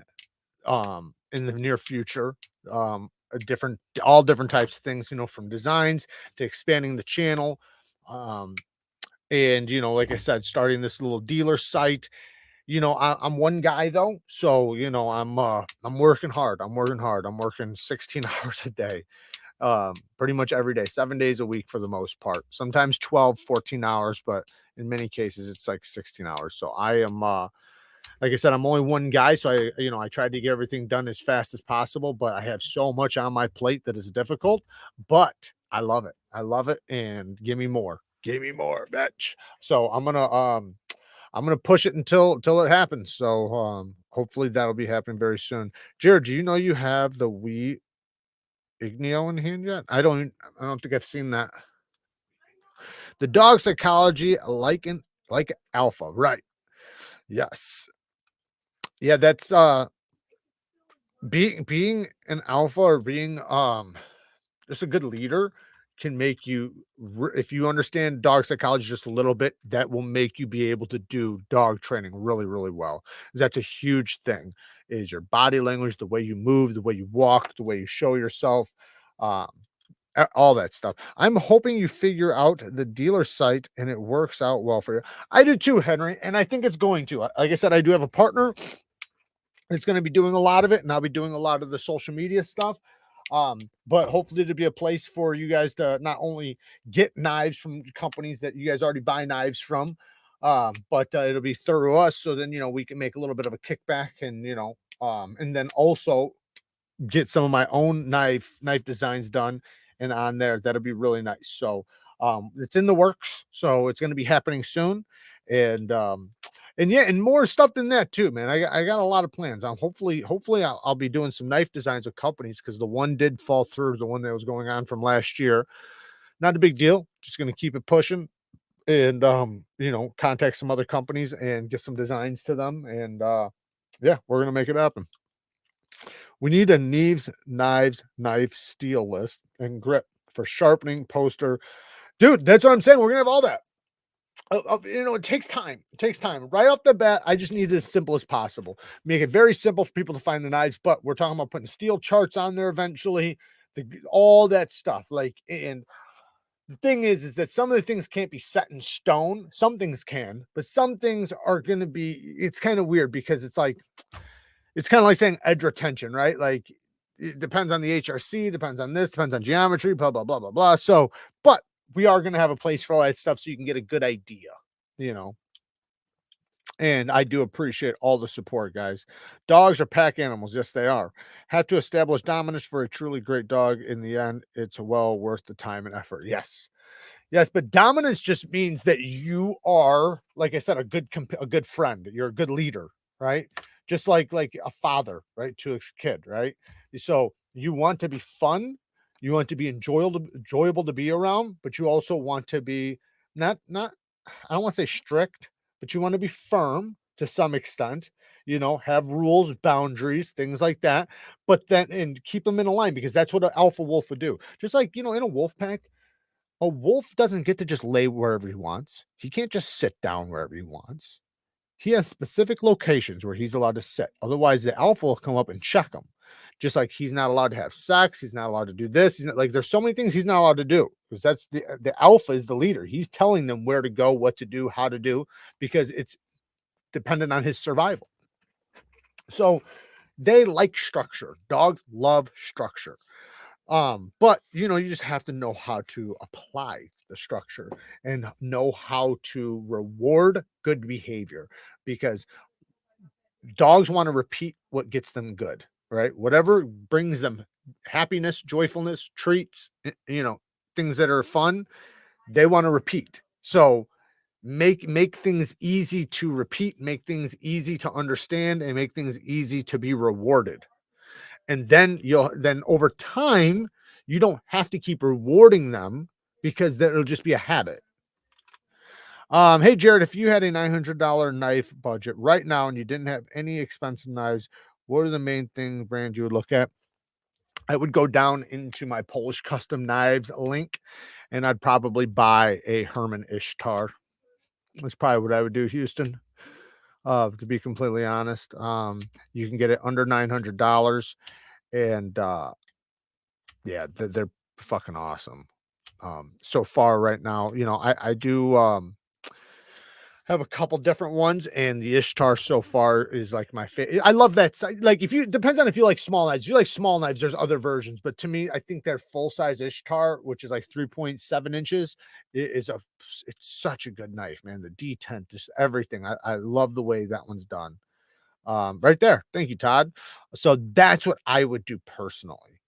the near future. All different types of things, you know, from designs to expanding the channel. And you know, like I said, starting this little dealer site. You know, I'm one guy though, so you know, I'm working hard. I'm working 16 hours a day, pretty much every day, 7 days a week for the most part. Sometimes 12, 14 hours, but in many cases it's like 16 hours. So I am like I said, I'm only one guy, so I tried to get everything done as fast as possible, but I have so much on my plate that is difficult, but I love it. I love it, and give me more. Give me more, bitch. So I'm gonna push it until it happens. So hopefully that'll be happening very soon. Jared, do you know you have the Wii Ignio in hand yet? I don't think I've seen that. The dog psychology like alpha, right? Yes. Yeah, that's being an alpha or being just a good leader can make you, if you understand dog psychology just a little bit, that will make you be able to do dog training really, really well. That's a huge thing, is your body language, the way you move, the way you walk, the way you show yourself, um, all that stuff. I'm hoping you figure out the dealer site and it works out well for you. I do too, Henry, and I think it's going to. Like I said, I do have a partner that's going to be doing a lot of it, and I'll be doing a lot of the social media stuff. But hopefully to be a place for you guys to not only get knives from companies that you guys already buy knives from, but it'll be through us. So then, you know, we can make a little bit of a kickback, and, you know, and then also get some of my own knife designs done and on there. That'll be really nice. So it's in the works. So it's going to be happening soon. And yeah, and more stuff than that too, man. I got a lot of plans. Hopefully I'll be doing some knife designs with companies, because the one did fall through, the one that was going on from last year. Not a big deal. Just going to keep it pushing, and you know, contact some other companies and get some designs to them, and yeah, we're going to make it happen. We need a Neeveknives knife steel list and grip for sharpening poster. Dude, that's what I'm saying. We're going to have all that. You know, it takes time. It takes time. Right off the bat, I just need it as simple as possible. Make it very simple for people to find the knives, but we're talking about putting steel charts on there eventually, all that stuff. Like, and the thing is that some of the things can't be set in stone. Some things can, but some things are going to be, it's kind of weird, because it's kind of like saying edge retention, right? Like, it depends on the HRC, depends on this, depends on geometry, blah, blah, blah, blah, blah. So, but we are going to have a place for all that stuff so you can get a good idea, you know. And I do appreciate all the support, guys. Dogs are pack animals. Yes, they are. Have to establish dominance for a truly great dog. In the end, it's well worth the time and effort. Yes. Yes, but dominance just means that you are, like I said, a good friend. You're a good leader, right? Just like a father, right, to a kid, right? So you want to be fun, you want to be enjoyable to be around, but you also want to be not I don't want to say strict, but you want to be firm to some extent. Have rules, boundaries, things like that. But then and keep them in a line because that's what an alpha wolf would do. Just like in a wolf pack, a wolf doesn't get to just lay wherever he wants. He can't just sit down wherever he wants. He has specific locations where he's allowed to sit. Otherwise, the alpha will come up and check him. Just like he's not allowed to have sex, he's not allowed to do this. He's not like there's so many things he's not allowed to do because that's the alpha is the leader. He's telling them where to go, what to do, how to do, because it's dependent on his survival. So they like structure. Dogs love structure. But you just have to know how to apply the structure and know how to reward good behavior because dogs want to repeat what gets them good, right? Whatever brings them happiness, joyfulness, treats, things that are fun, they want to repeat. So make things easy to repeat, make things easy to understand, and make things easy to be rewarded. And then then over time, you don't have to keep rewarding them because that'll just be a habit. Hey Jared, if you had a $900 knife budget right now and you didn't have any expensive knives, what are the main thing brands you would look at? I would go down into my Polish custom knives link and I'd probably buy a Herman Ishtar. That's probably what I would do, Houston. To be completely honest, you can get it under $900 and yeah, they're fucking awesome. So far right now, I do have a couple different ones, and the Ishtar so far is like my favorite. I love that. Like, if you depends on if you like small knives. If you like small knives, there's other versions, but to me, I think their full size Ishtar, which is like 3.7 inches, it's such a good knife, man. The detent, just everything. I love the way that one's done. Right there. Thank you, Todd. So that's what I would do personally.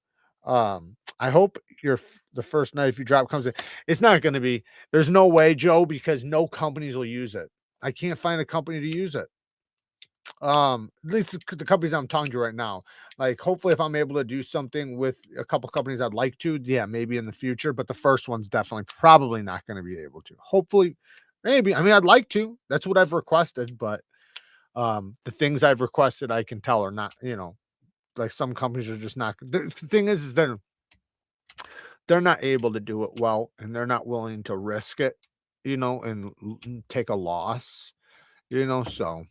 I hope the first knife you drop comes in. It's not going to be, there's no way, Joe, because no companies will use it. I can't find a company to use it. At least the companies I'm talking to right now. Like, hopefully, if I'm able to do something with a couple companies I'd like to, yeah, maybe in the future. But the first one's definitely probably not going to be able to. Hopefully, maybe. I mean, I'd like to. That's what I've requested, but the things I've requested, I can tell are not, like some companies are just not. The thing is they're not able to do it well, and they're not willing to risk it, and take a loss, so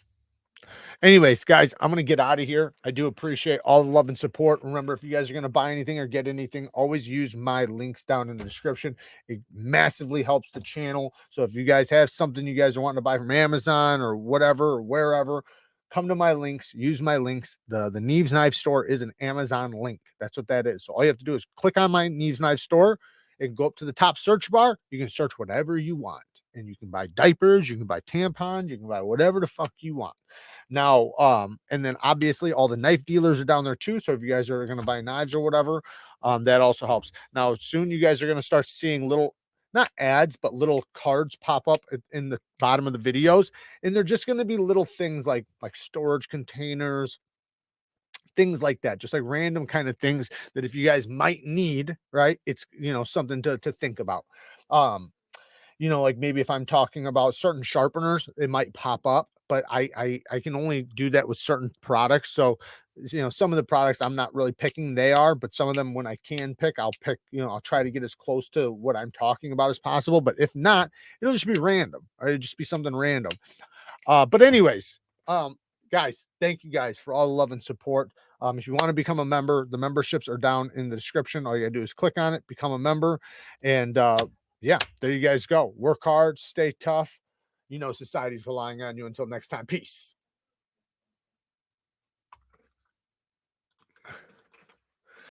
anyways, guys, I'm going to get out of here. I do appreciate all the love and support. Remember, if you guys are going to buy anything or get anything, always use my links down in the description. It massively helps the channel. So if you guys have something you guys are wanting to buy from Amazon or whatever, or wherever, come to my links, use my links. The Neevesknives store is an Amazon link. That's what that is. So all you have to do is click on my Neevesknives store and go up to the top search bar. You can search whatever you want. And you can buy diapers, you can buy tampons, you can buy whatever the fuck you want. Now, and then obviously all the knife dealers are down there too. So if you guys are going to buy knives or whatever, that also helps. Now, soon you guys are going to start seeing little, not ads, but little cards pop up in the bottom of the videos. And they're just going to be little things like storage containers, things like that, just like random kind of things that if you guys might need, right? It's, something to think about. Like maybe if I'm talking about certain sharpeners, it might pop up, but I can only do that with certain products. So, some of the products I'm not really picking, they are, but some of them when I can pick, I'll pick, I'll try to get as close to what I'm talking about as possible. But if not, it'll just be random, or it'll just be something random. But anyways, guys, thank you guys for all the love and support. If you want to become a member, the memberships are down in the description. All you gotta do is click on it, become a member, and yeah, there you guys go. Work hard, stay tough. Society's relying on you. Until next time, peace.